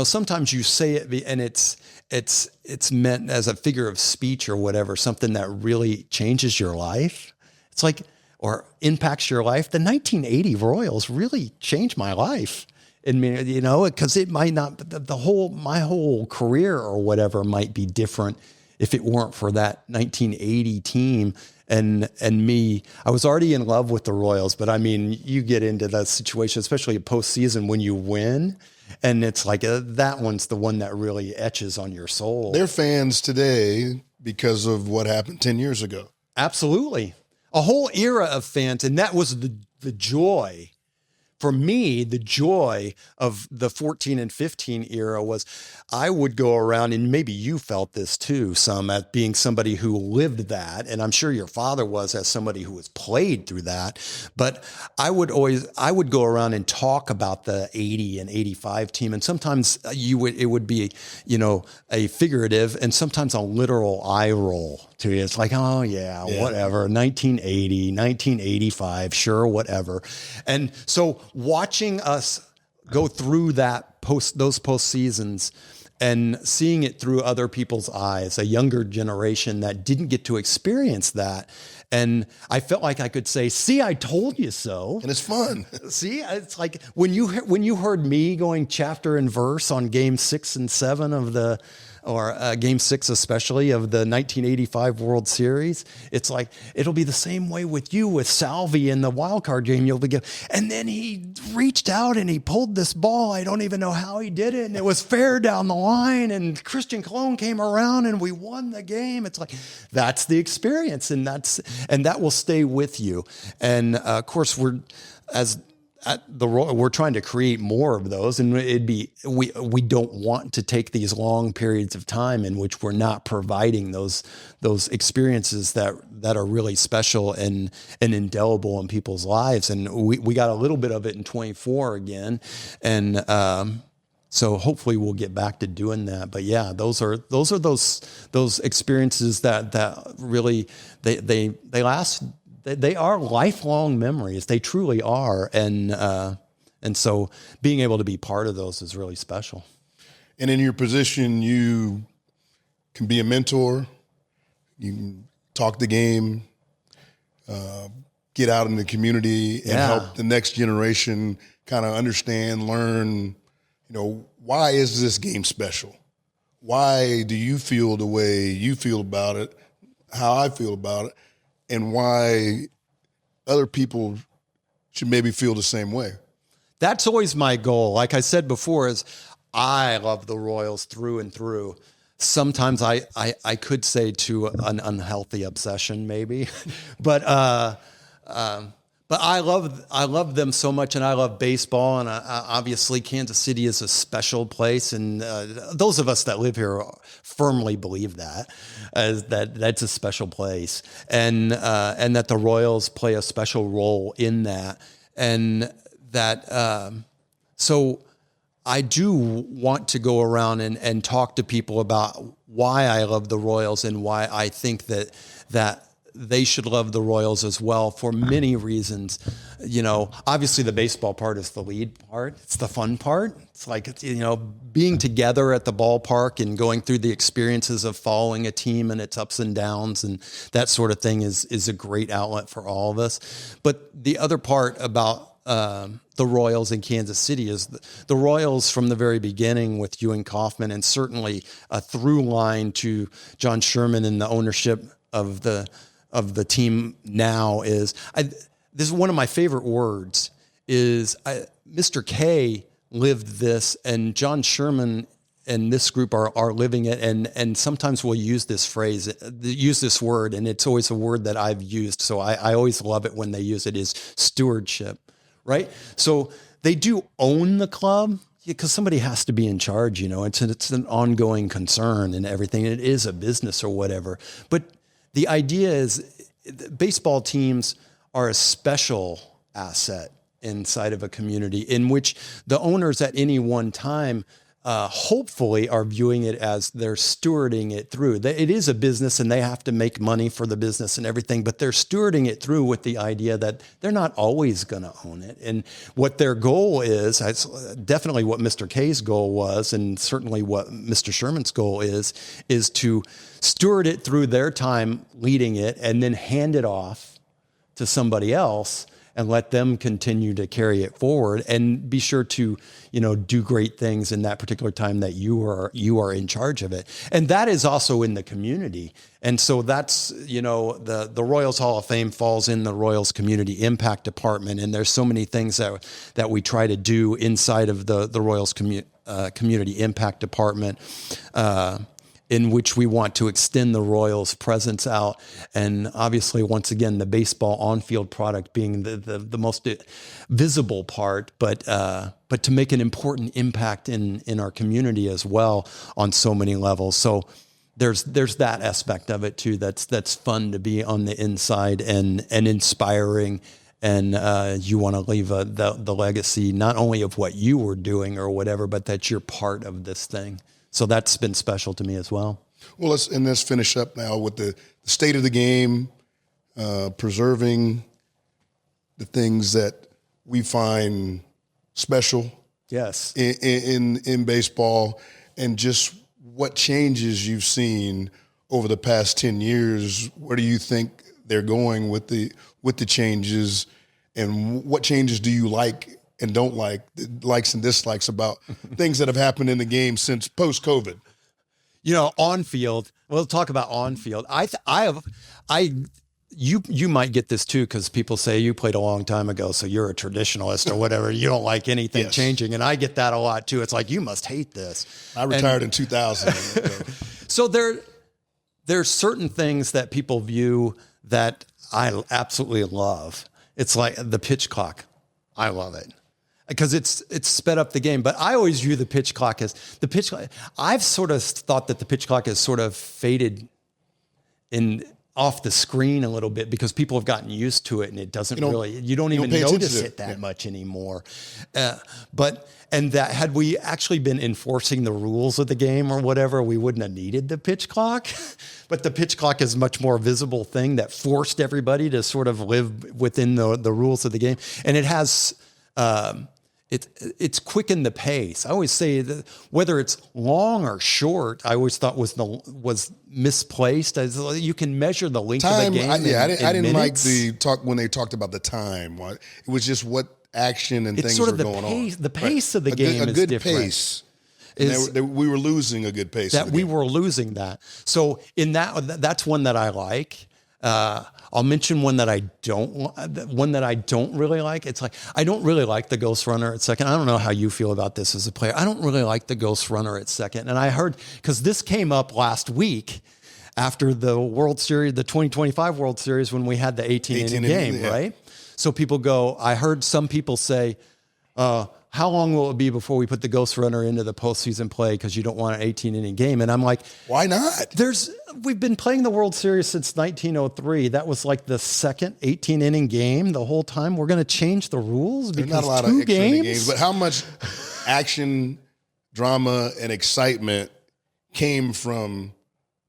sometimes you say it and it's meant as a figure of speech or whatever, something that really changes your life. It's like, or impacts your life. The 1980 Royals really changed my life. And because it might not, my whole career or whatever might be different if it weren't for that 1980 team and me. I was already in love with the Royals, but I mean, you get into that situation, especially a postseason when you win. And it's like, that one's the one that really etches on your soul. They're fans today because of what happened 10 years ago. Absolutely. A whole era of fans, and that was the joy. For me, the joy of the 14 and 15 era was I would go around, and maybe you felt this too, some at being somebody who lived that. And I'm sure your father was as somebody who was played through that. But I would go around and talk about the 80 and 85 team. And sometimes it would be, a figurative and sometimes a literal eye roll to you. It's like, oh yeah, whatever. 1980, 1985, sure, whatever. And so watching us go through those post seasons and seeing it through other people's eyes, a younger generation that didn't get to experience that, And I felt like I could say, see, I told you so. And it's fun. See, it's like when you heard me going chapter and verse on game 6 and 7 of the, or game 6 especially of the 1985 World Series, it's like, it'll be the same way with you with Salvi in the wild card game. You'll be, and then he reached out and he pulled this ball. I don't even know how he did it. And it was fair down the line. And Christian Colon came around and we won the game. It's like, that's the experience. And that will stay with you. And of course, we're trying to create more of those, and we don't want to take these long periods of time in which we're not providing those experiences that are really special and indelible in people's lives. And we got a little bit of it in 24 again, and so hopefully we'll get back to doing that. But yeah, those are those experiences that really they last. They are lifelong memories. They truly are. And so being able to be part of those is really special. And in your position, you can be a mentor. You can talk the game, get out in the community and help the next generation kind of understand, learn, why is this game special? Why do you feel the way you feel about it, how I feel about it? And why other people should maybe feel the same way. That's always my goal. Like I said before, is I love the Royals through and through. Sometimes I could say to an unhealthy obsession, maybe, but I love them so much, and I love baseball, and obviously Kansas City is a special place, and those of us that live here firmly believe that's a special place, and that the Royals play a special role in that, and that so I do want to go around and talk to people about why I love the Royals and why I think that they should love the Royals as well for many reasons. Obviously the baseball part is the lead part. It's the fun part. It's like, being together at the ballpark and going through the experiences of following a team and its ups and downs and that sort of thing is a great outlet for all of us. But the other part about the Royals in Kansas City is the Royals from the very beginning with Ewing Kauffman, and certainly a through line to John Sherman and the ownership of the team now is, this is one of my favorite words, is Mr. K lived this, and John Sherman and this group are living it. And sometimes we'll use this word, and it's always a word that I've used. So I always love it when they use it, is stewardship, right? So they do own the club, because somebody has to be in charge, it's an ongoing concern and everything. It is a business or whatever. But the idea is baseball teams are a special asset inside of a community in which the owners at any one time hopefully are viewing it as they're stewarding it through. It is a business and they have to make money for the business and everything, but they're stewarding it through with the idea that they're not always going to own it. And what their goal is, definitely what Mr. K's goal was, and certainly what Mr. Sherman's goal is to steward it through their time leading it and then hand it off to somebody else and let them continue to carry it forward and be sure to, do great things in that particular time that you are in charge of it. And that is also in the community. And so that's, the Royals Hall of Fame falls in the Royals Community Impact Department. And there's so many things that we try to do inside of the Royals Community Impact Department, in which we want to extend the Royals' presence out. And obviously, once again, the baseball on-field product being the most visible part, but to make an important impact in our community as well on so many levels. So there's that aspect of it too. That's fun to be on the inside and inspiring. And you want to leave the legacy, not only of what you were doing or whatever, but that you're part of this thing. So that's been special to me as well. Well, let's finish up now with the state of the game, preserving the things that we find special. Yes. In baseball, and just what changes you've seen over the past 10 years. Where do you think they're going with the changes, and what changes do you like and don't like, likes and dislikes about things that have happened in the game since post-COVID? On field. We'll talk about on field. You might get this too, because people say you played a long time ago, so you're a traditionalist or whatever. You don't like anything changing, and I get that a lot too. It's like, you must hate this. I retired in 2000. So there's certain things that people view that I absolutely love. It's like the pitch clock. I love it because it's sped up the game. But I always view the pitch clock as the pitch clock. I've sort of thought that the pitch clock has sort of faded off the screen a little bit because people have gotten used to it, and it doesn't you don't even notice it that much anymore. And that had we actually been enforcing the rules of the game or whatever, we wouldn't have needed the pitch clock. But the pitch clock is a much more visible thing that forced everybody to sort of live within the rules of the game. And it has, it's quickened the pace. I always say that whether it's long or short, I always thought was misplaced. You can measure the length of the game. I didn't like the talk when they talked about the time. It was just what action and things were going on. The pace of the game is different. A good pace. We were losing a good pace. We were losing that. So that's one that I like. I'll mention one that I don't really like. It's like, I don't really like the ghost runner at second. I don't know how you feel about this as a player. I don't really like the ghost runner at second. And I heard, because this came up last week after the World Series, the 2025 World Series, when we had the 18-inning game, right? So I heard some people say, how long will it be before we put the ghost runner into the postseason play because you don't want an 18-inning game? And I'm like, why not? We've been playing the World Series since 1903. That was like the second 18-inning game the whole time. We're going to change the rules because not a lot of extra games. But how much action, drama, and excitement came from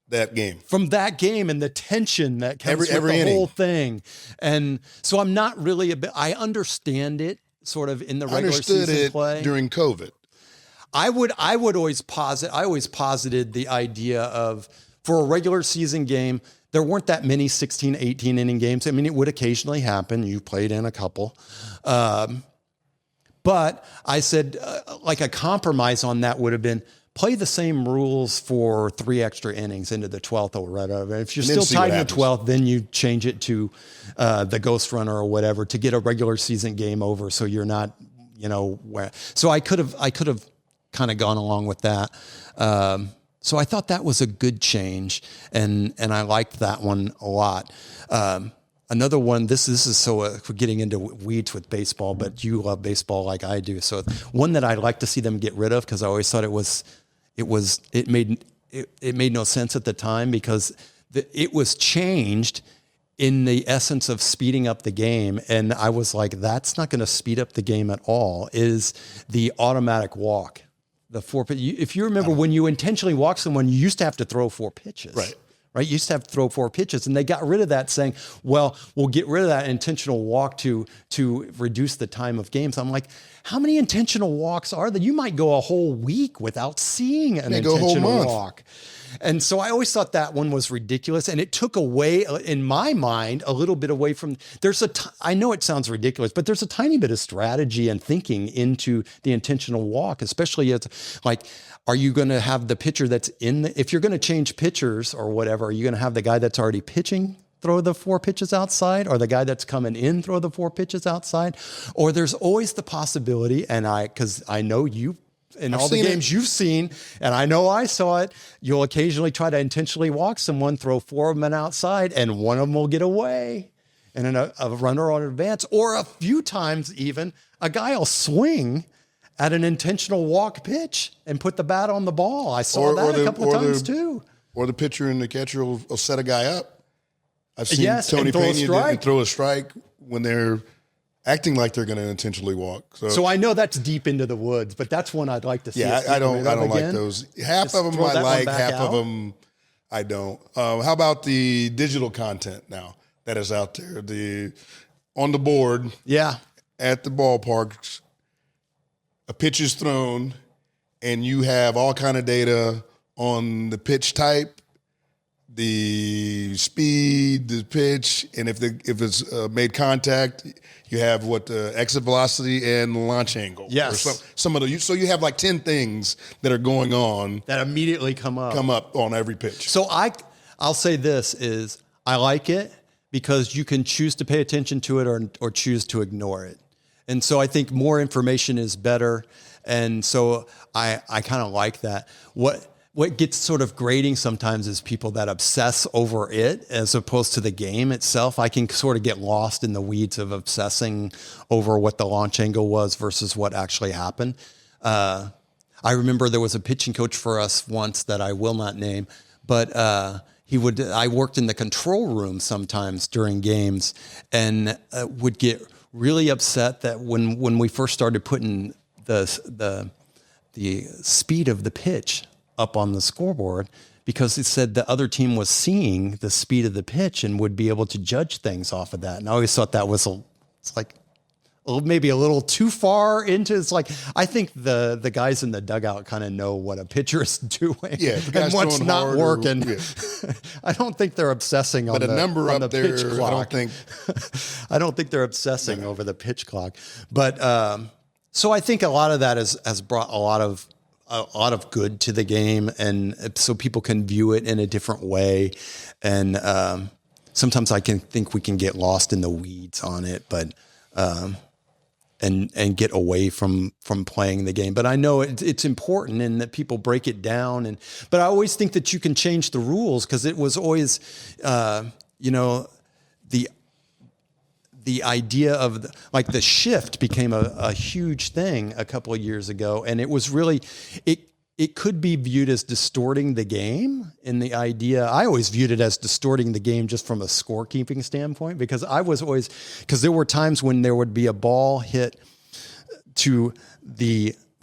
that game? From that game and the tension that comes with the whole thing. And so I'm not really I understand it sort of in the regular season play. During COVID. I always posited the idea of, for a regular season game, there weren't that many 16, 18 inning games. I mean, it would occasionally happen. You played in a couple. But I said, like a compromise on that would have been, play the same rules for 3 extra innings into the 12th or whatever. If you're still tied in the 12th, then you change it to the ghost runner or whatever to get a regular season game over. So you're not, so I could have kind of gone along with that. So I thought that was a good change, and I liked that one a lot. Another one, this is so we're getting into weeds with baseball, but you love baseball like I do. So one that I'd like to see them get rid of, because I always thought it made no sense at the time, because it was changed in the essence of speeding up the game. And I was like, that's not going to speed up the game at all, is the automatic walk. The 4 pitch. If you remember, when you intentionally walk someone, you used to have to throw 4 pitches. Right. You used to have to throw 4 pitches, and they got rid of that, saying, well, we'll get rid of that intentional walk to reduce the time of games. I'm like, how many intentional walks are there? You might go a whole week without seeing an intentional walk. And so I always thought that one was ridiculous, and it took away, in my mind, a little bit away from, I know it sounds ridiculous, but there's a tiny bit of strategy and thinking into the intentional walk, especially as, like, are you going to have the pitcher that's if you're going to change pitchers or whatever, are you going to have the guy that's already pitching throw the 4 pitches outside, or the guy that's coming in throw the 4 pitches outside? Or there's always the possibility, and because I know you, in all the games you've seen, and I know I saw it, you'll occasionally try to intentionally walk someone, throw 4 of them outside, and one of them will get away, and then a runner on advance. Or a few times even, a guy will swing at an intentional walk pitch and put the bat on the ball. I saw that a couple of times too. Or the pitcher and the catcher will set a guy up. I've seen Tony Pena throw a strike when they're acting like they're going to intentionally walk. So I know that's deep into the woods, but that's one I'd like to see. Yeah, I don't like those. Half of them I like, half of them I don't. How about the digital content now that is out there? On the board, at the ballparks, a pitch is thrown, and you have all kind of data on the pitch type, the speed, the pitch, and if it's made contact, you have the exit velocity and launch angle. Yes. Or some of the, so you have like 10 things that are going on that immediately come up on every pitch. So I'll say this is I like it because you can choose to pay attention to it or choose to ignore it. And so I think more information is better. And so I kind of like that. What gets sort of grating sometimes is people that obsess over it as opposed to the game itself. I can sort of get lost in the weeds of obsessing over what the launch angle was versus what actually happened. I remember there was a pitching coach for us once that I will not name, but I worked in the control room sometimes during games and would get really upset that when we first started putting the speed of the pitch up on the scoreboard, because it said the other team was seeing the speed of the pitch and would be able to judge things off of that. And I always thought that was maybe a little too far into. It's like I think the guys in the dugout kind of know what a pitcher is doing, and what's not working. I don't think they're obsessing on the pitch clock. I don't think they're obsessing over the pitch clock. But so I think a lot of that has brought a lot of good to the game, and so people can view it in a different way. And sometimes I can think we can get lost in the weeds on it, but and get away from playing the game. But I know it's important and that people break it down. But I always think that you can change the rules because it was always, the idea of the shift became a huge thing a couple of years ago. And it was really, it could be viewed as distorting the game in the idea. I always viewed it as distorting the game just from a scorekeeping standpoint, because there were times when there would be a ball hit to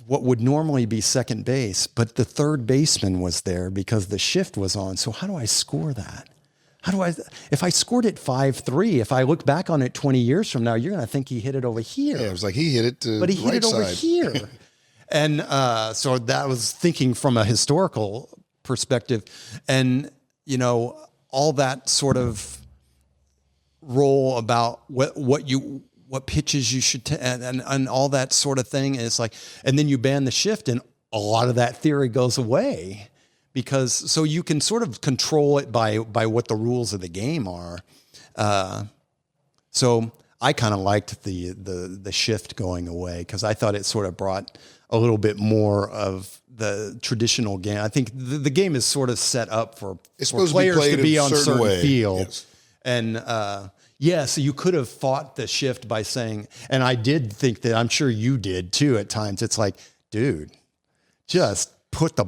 what would normally be second base, but the third baseman was there because the shift was on. So how do I score that? If I scored it 5-3, if I look back on it 20 years from now, you're going to think he hit it over here. Yeah, it was like he hit it to but he hit right it over side. here. And so that was thinking from a historical perspective, and all that sort of role about what pitches you should and all that sort of thing. And it's like, and then you ban the shift, and a lot of that theory goes away. Because so you can sort of control it by what the rules of the game are. So I kind of liked the shift going away because I thought it sort of brought a little bit more of the traditional game. I think the game is sort of set up for players to be on certain field. Yes. And so you could have fought the shift by saying, and I did think that, I'm sure you did too at times. It's like, dude, just put Pepper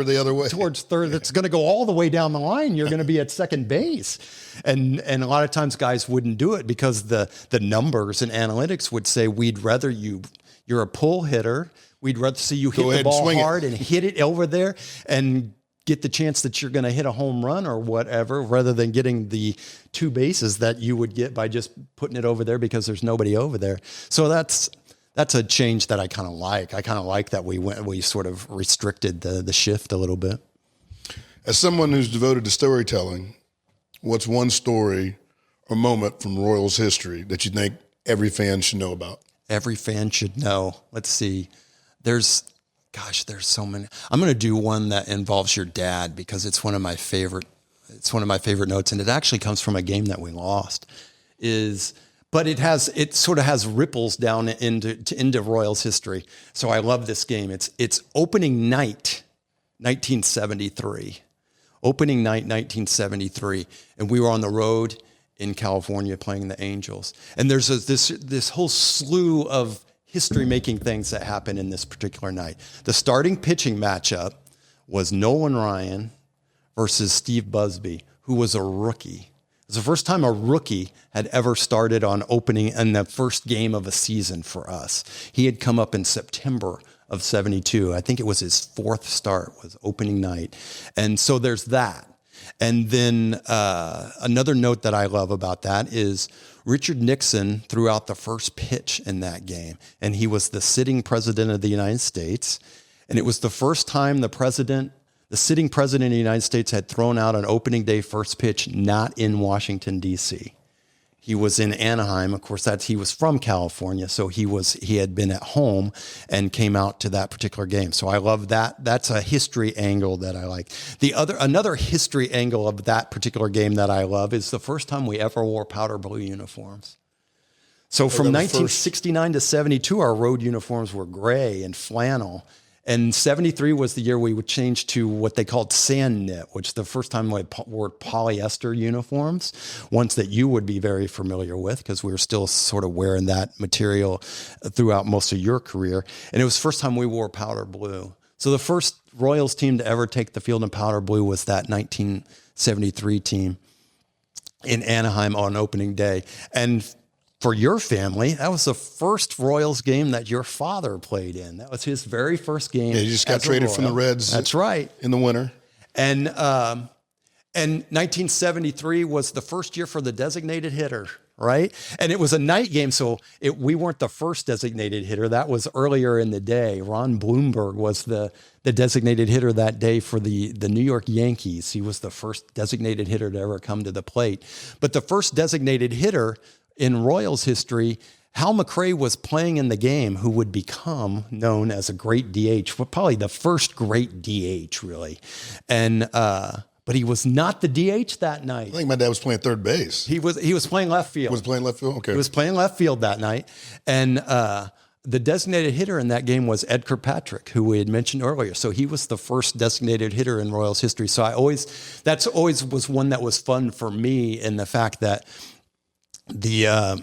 the other way towards third. That's going to go all the way down the line. You're going to be at second base. And a lot of times guys wouldn't do it because the numbers and analytics would say, we'd rather you're a pull hitter. We'd rather see you hit the ball hard and hit it over there and get the chance that you're going to hit a home run or whatever, rather than getting the two bases that you would get by just putting it over there because there's nobody over there. So that's a change that I kind of like. I kind of like that we sort of restricted the shift a little bit. As someone who's devoted to storytelling, what's one story or moment from Royals history that you think every fan should know about? Every fan should know. Let's see. There's so many. I'm going to do one that involves your dad because it's one of my favorite notes, and it actually comes from a game that we lost. But it sort of has ripples down into Royals history. So I love this game. It's opening night, 1973. Opening night, 1973. And we were on the road in California playing the Angels. And there's this whole slew of history-making things that happen in this particular night. The starting pitching matchup was Nolan Ryan versus Steve Busby, who was a rookie. It was the first time a rookie had ever started on opening in the first game of a season for us. He had come up in September of 72. I think it was his fourth start, was opening night. And so there's that. And then another note that I love about that is Richard Nixon threw out the first pitch in that game. And he was the sitting president of the United States. And it was the first time the president The sitting president of the United States had thrown out an opening day first pitch not in Washington, D.C. He was in Anaheim. Of course, he was from California, so he had been at home and came out to that particular game. So I love that. That's a history angle that I like. Another history angle of that particular game that I love is the first time we ever wore powder blue uniforms. So from 1969 to 72, our road uniforms were gray and flannel. And 73 was the year we would change to what they called sand knit, which is the first time we wore polyester uniforms, ones that you would be very familiar with because we were still sort of wearing that material throughout most of your career. And it was the first time we wore powder blue. So the first Royals team to ever take the field in powder blue was that 1973 team in Anaheim on opening day. And for your family, that was the first Royals game that your father played in. That was his very first game. Yeah, he just got traded from the Reds. That's right. In the winter. And 1973 was the first year for the designated hitter, right? And it was a night game, so we weren't the first designated hitter. That was earlier in the day. Ron Bloomberg was the designated hitter that day for the New York Yankees. He was the first designated hitter to ever come to the plate. But the first designated hitter in Royals history, Hal McRae was playing in the game, who would become known as a great DH, probably the first great DH, really. And but he was not the DH that night. I think my dad was playing third base. He was playing left field. Was playing left field? Okay. He was playing left field that night. And the designated hitter in that game was Ed Kirkpatrick, who we had mentioned earlier. So he was the first designated hitter in Royals history. So that's always was one that was fun for me, in the fact that the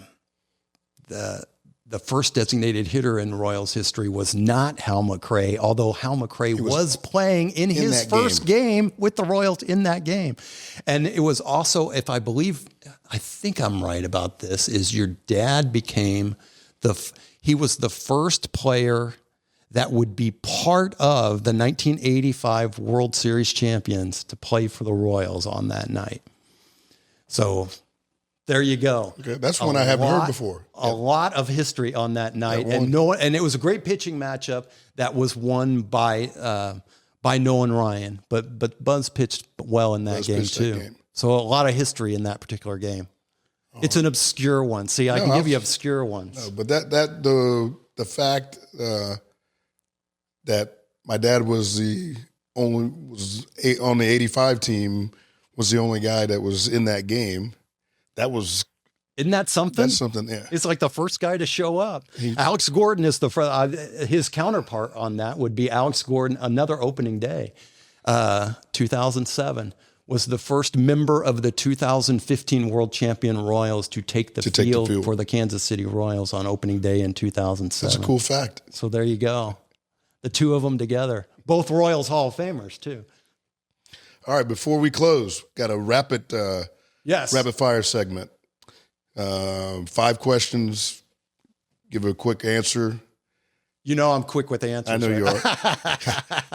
first designated hitter in Royals history was not Hal McRae, although Hal McRae was playing in his first game with the Royals in that game. And it was also, I think I'm right about this, is your dad became he was the first player that would be part of the 1985 World Series champions to play for the Royals on that night. So there you go. Okay, that's one I haven't heard before. A lot of history on that night, and it was a great pitching matchup that was won by Nolan Ryan. But Buzz pitched well in that game too. So a lot of history in that particular game. It's an obscure one. See, I can give you obscure ones. No, but the fact that my dad was on the '85 team, was the only guy that was in that game. Isn't that something? That's something, yeah. It's like the first guy to show up. Alex Gordon is his counterpart on that would be Alex Gordon. Another opening day, 2007, was the first member of the 2015 World Champion Royals to take the field for the Kansas City Royals on opening day in 2007. That's a cool fact. So there you go. The two of them together. Both Royals Hall of Famers, too. All right, before we close, got a rapid fire segment. 5 questions. Give a quick answer. You know I'm quick with answers. I know you are.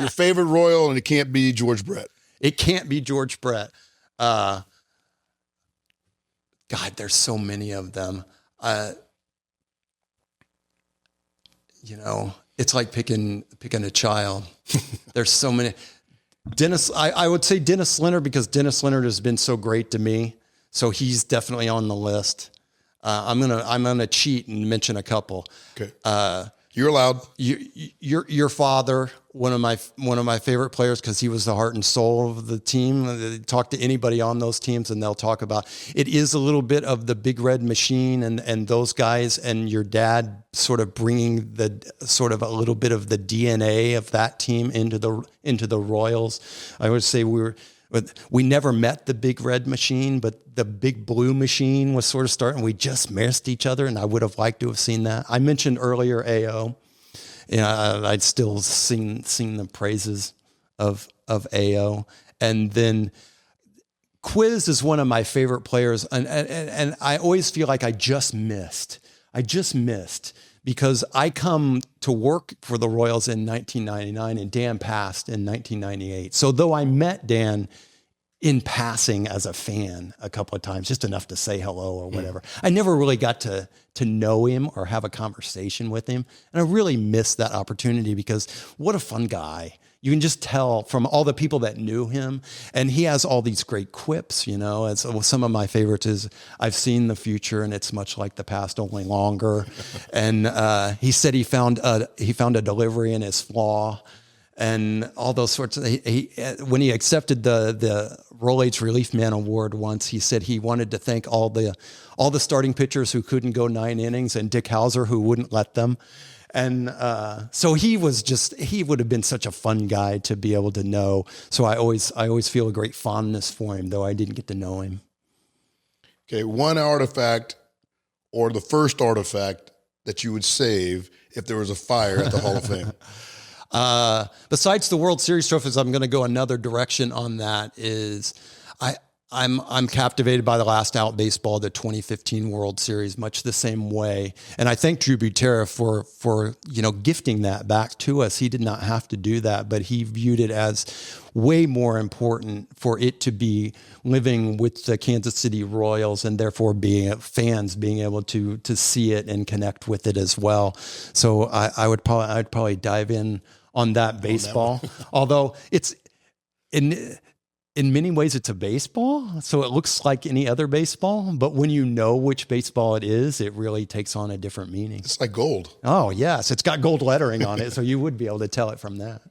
Your favorite Royal, and it can't be George Brett. It can't be George Brett. God, there's so many of them. It's like picking a child. There's so many. Dennis, I would say Dennis Leonard, because Dennis Leonard has been so great to me. So he's definitely on the list. I'm gonna cheat and mention a couple. Okay. You're allowed. Your father, one of my favorite players, because he was the heart and soul of the team. Talk to anybody on those teams, and they'll talk about it. Is a little bit of the Big Red Machine and those guys, and your dad sort of bringing a little bit of the DNA of that team into the Royals. I would say we never met the Big Red Machine, but the Big Blue Machine was sort of starting. We just missed each other, and I would have liked to have seen that. I mentioned earlier AO. I'd still sing the praises of AO. And then Quiz is one of my favorite players, and I always feel like I just missed because I come to work for the Royals in 1999, and Dan passed in 1998. So though I met Dan in passing as a fan a couple of times, just enough to say hello or whatever, I never really got to know him or have a conversation with him. And I really missed that opportunity, because what a fun guy. You can just tell from all the people that knew him. And he has all these great quips, you know. As some of my favorites is, I've seen the future and it's much like the past, only longer. And he said he found a delivery in his flaw. And all those sorts of, when he accepted the Royals Relief Man Award once, he said he wanted to thank all the starting pitchers who couldn't go 9 innings and Dick Hauser who wouldn't let them. And so he would have been such a fun guy to be able to know. So I always feel a great fondness for him, though I didn't get to know him. Okay, one artifact or the first artifact that you would save if there was a fire at the Hall of Fame. Besides the World Series trophies, I'm going to go another direction on that. Is I'm captivated by the last out baseball, the 2015 World Series, much the same way. And I thank Drew Butera for gifting that back to us. He did not have to do that, but he viewed it as way more important for it to be living with the Kansas City Royals and therefore fans being able to see it and connect with it as well. So I'd probably dive in on that baseball, although it's in many ways it's a baseball, so it looks like any other baseball, but when you know which baseball it is, it really takes on a different meaning. It's like gold. Oh, yes. It's got gold lettering on it, so you would be able to tell it from that.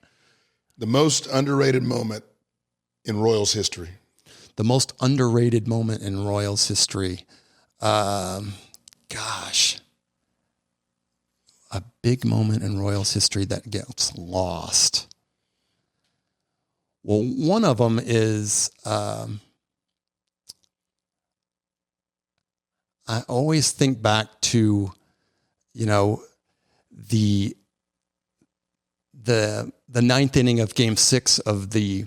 The most underrated moment in Royals history. The most underrated moment in Royals history. A big moment in Royals history that gets lost. Well, one of them is I always think back to, the 9th inning of Game 6 of the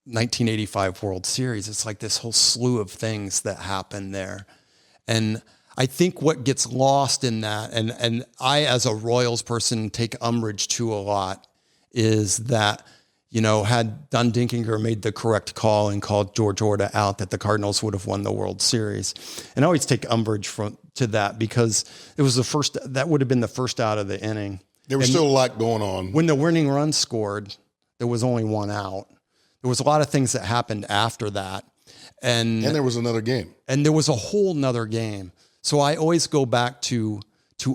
1985 World Series. It's like this whole slew of things that happen there. And I think what gets lost in that, and I as a Royals person take umbrage to a lot, is that, had Don Dinkinger made the correct call and called George Orta out, that the Cardinals would have won the World Series. And I always take umbrage to that because it was that would have been the first out of the inning. There was still a lot going on. When the winning run scored, there was only one out. There was a lot of things that happened after that. And there was another game. And there was a whole nother game. So I always go back to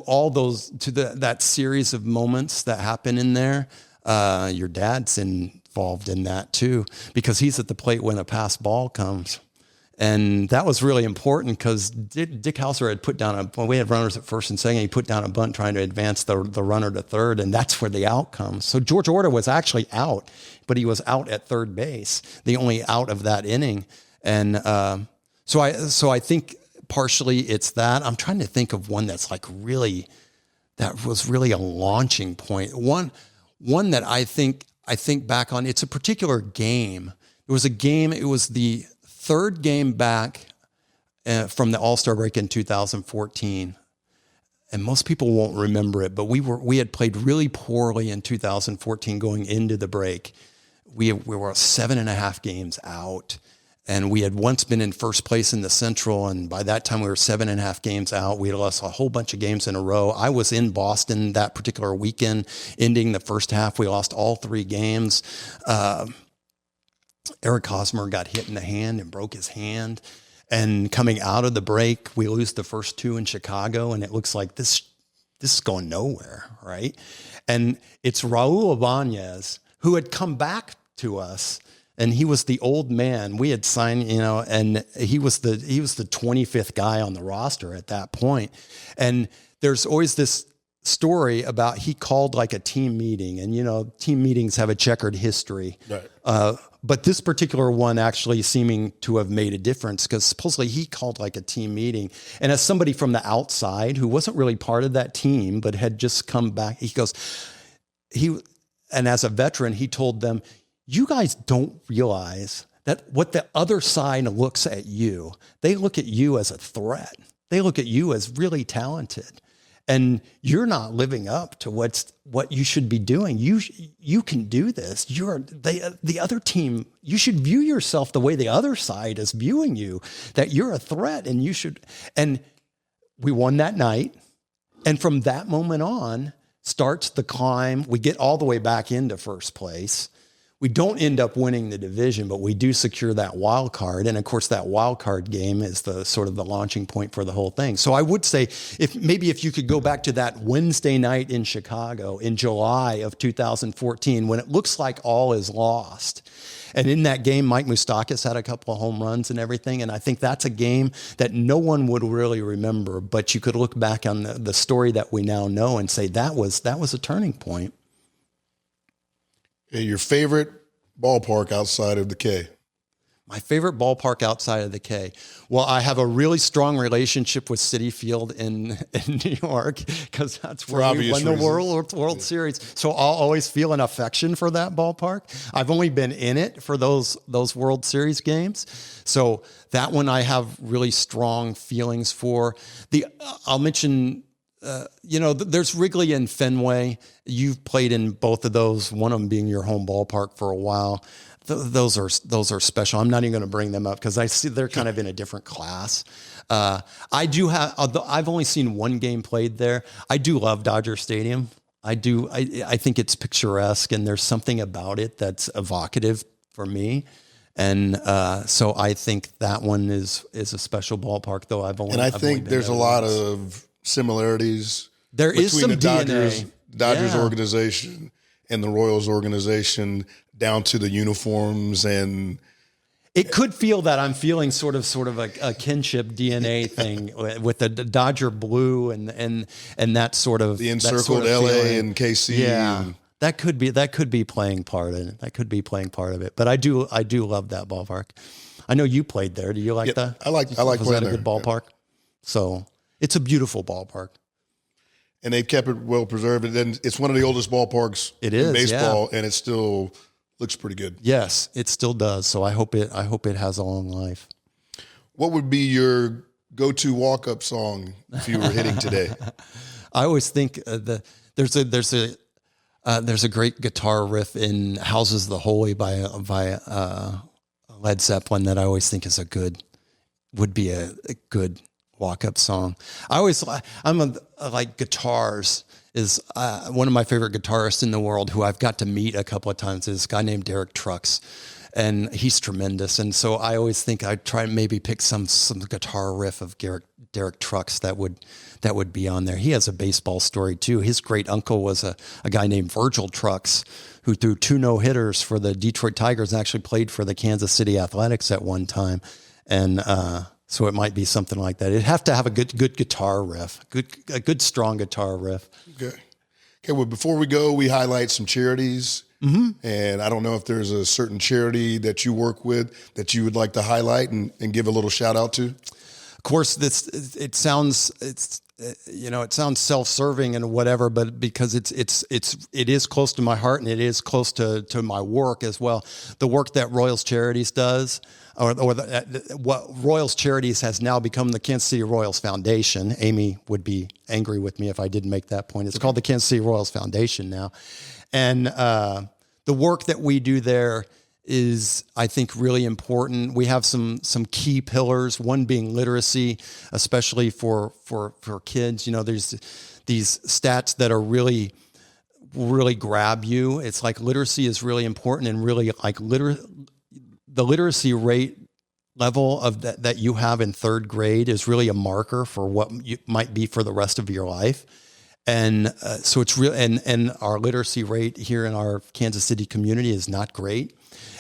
all those, that series of moments that happen in there. Your dad's involved in that too, because he's at the plate when a pass ball comes. And that was really important because Dick Hauser had put down we had runners at first and second. He put down a bunt trying to advance the runner to third, and that's where the out comes. So George Orta was actually out, but he was out at third base, the only out of that inning. And so I think partially it's that. I'm trying to think of one that's that was really a launching point. One that I think back on, it's a particular game. It was the third game back from the All-Star break in 2014. And most people won't remember it, but we had played really poorly in 2014 going into the break. We were 7.5 games out, and we had once been in first place in the Central, and by that time we were 7.5 games out. We had lost a whole bunch of games in a row. I was in Boston that particular weekend, ending the first half. We lost all 3 games. Eric Hosmer got hit in the hand and broke his hand. And coming out of the break, we lose the first 2 in Chicago, and it looks like this is going nowhere, right? And it's Raul Ibanez who had come back to us, and he was the old man. We had signed, and he was the 25th guy on the roster at that point. And there's always this story about he called like a team meeting, and team meetings have a checkered history. Right. But this particular one actually seeming to have made a difference because supposedly he called like a team meeting. And as somebody from the outside who wasn't really part of that team, but had just come back, and as a veteran, he told them, you guys don't realize that what the other side looks at you, they look at you as a threat. They look at you as really talented. And you're not living up to what you should be doing. You can do this. The other team. You should view yourself the way the other side is viewing you. That you're a threat, and you should. And we won that night. And from that moment on, starts the climb. We get all the way back into first place. We don't end up winning the division, but we do secure that wild card. And of course, that wild card game is the sort of the launching point for the whole thing. So I would say if you could go back to that Wednesday night in Chicago in July of 2014, when it looks like all is lost. And in that game, Mike Moustakas had a couple of home runs and everything. And I think that's a game that no one would really remember, but you could look back on the story that we now know and say that was a turning point. Your favorite ballpark outside of the K? My favorite ballpark outside of the K. Well, I have a really strong relationship with Citi Field in New York because that's where we won the World Series. So I'll always feel an affection for that ballpark. I've only been in it for those World Series games. So that one I have really strong feelings for. I'll mention there's Wrigley and Fenway. You've played in both of those, one of them being your home ballpark for a while. Those are special. I'm not even going to bring them up because I see they're kind of in a different class. I do have, although I've only seen one game played there. I do love Dodger Stadium. I think it's picturesque and there's something about it that's evocative for me. And so I think that one is a special ballpark, though I think there's a lot of similarities. There is some the DNA. Dodgers organization and the Royals organization, down to the uniforms, and it could feel that I'm feeling sort of a kinship DNA thing with the Dodger blue and that sort of the encircled LA feeling. And KC. Yeah. That could be playing part in it. That could be playing part of it. But I do love that ballpark. I know you played there. Do you like that? I like Was playing that a there. good ballpark? Yeah. So it's a beautiful ballpark. And they've kept it well preserved. And it's one of the oldest ballparks in baseball, and it still looks pretty good. Yes, it still does. So I hope it has a long life. What would be your go-to walk-up song if you were hitting today? I always think there's a great guitar riff in "Houses the Holy" by Led Zeppelin that I always think would be a good walk-up song. Like guitars is one of my favorite guitarists in the world who I've got to meet a couple of times is this guy named Derek Trucks, and he's tremendous. And so I always think I'd try and maybe pick some guitar riff of Derek Trucks that would be on there. He has a baseball story too. His great uncle was a guy named Virgil Trucks who threw 2 no-hitters for the Detroit Tigers and actually played for the Kansas City Athletics at one time. And so it might be something like that. It'd have to have a good guitar riff, a good strong guitar riff. Okay. Well, before we go, we highlight some charities. Mm-hmm. And I don't know if there's a certain charity that you work with that you would like to highlight and give a little shout out to. Of course, it sounds self-serving and whatever, but because it is close to my heart and it is close to my work as well. The work that Royals Charities does, what Royals Charities has now become the Kansas City Royals Foundation. Amy would be angry with me if I didn't make that point. It's called the Kansas City Royals Foundation now. And the work that we do there is, I think, really important. We have some key pillars, one being literacy, especially for kids. There's these stats that are really, really grab you. It's like literacy is really important, and really like the literacy rate level of that you have in 3rd grade is really a marker for what you might be for the rest of your life. And so it's real, and our literacy rate here in our Kansas City community is not great.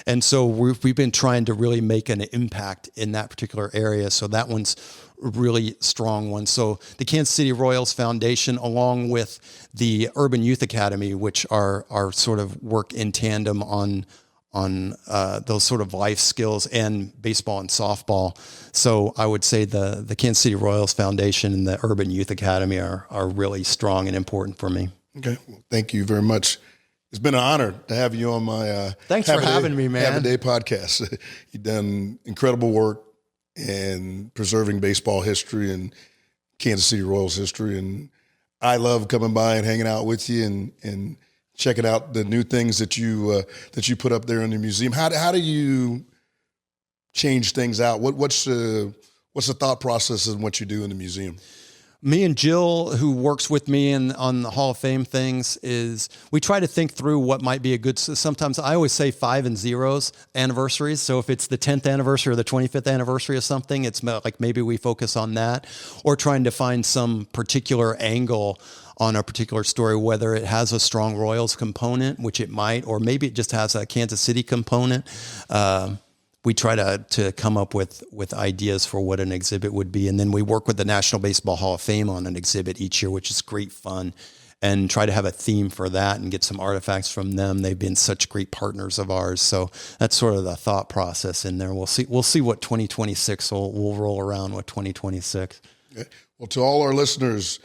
And so we've been trying to really make an impact in that particular area. So that one's a really strong one. So the Kansas City Royals Foundation, along with the Urban Youth Academy, which are sort of work in tandem on those sort of life skills and baseball and softball. So I would say the Kansas City Royals Foundation and the Urban Youth Academy are really strong and important for me. Okay. Well, thank you very much. It's been an honor to have you on my Thanks for having me, man. Have a Day podcast. You've done incredible work in preserving baseball history and Kansas City Royals history. And I love coming by and hanging out with you and checking out the new things that you put up there in the museum. How do you change things out? What's the thought process in what you do in the museum? me and Jill, who works with me on the Hall of Fame things, is we try to think through what might be a good, sometimes I always say 5 and 0s anniversaries. So if it's the 10th anniversary or the 25th anniversary of something, it's like maybe we focus on that, or trying to find some particular angle on a particular story, whether it has a strong Royals component, which it might, or maybe it just has a Kansas City component. We try to come up with ideas for what an exhibit would be. And then we work with the National Baseball Hall of Fame on an exhibit each year, which is great fun, and try to have a theme for that and get some artifacts from them. They've been such great partners of ours. So that's sort of the thought process in there. We'll see what 2026 will roll around with 2026. Okay. Well, to all our listeners,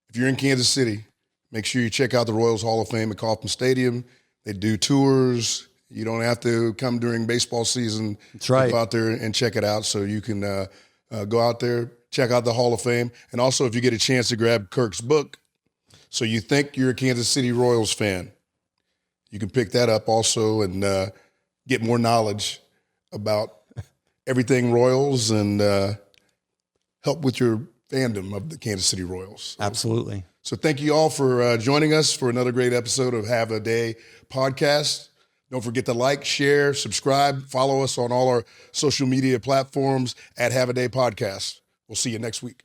if you're in Kansas City, make sure you check out the Royals Hall of Fame at Kauffman Stadium. They do tours. You don't have to come during baseball season. That's right. Go out there and check it out. So you can go out there, check out the Hall of Fame. And also, if you get a chance to grab Curt's book, So You Think You're a Kansas City Royals Fan, you can pick that up also and get more knowledge about everything Royals and help with your fandom of the Kansas City Royals. Absolutely. So thank you all for joining us for another great episode of Have a Day podcast. Don't forget to like, share, subscribe, follow us on all our social media platforms at Have a Day Podcast. We'll see you next week.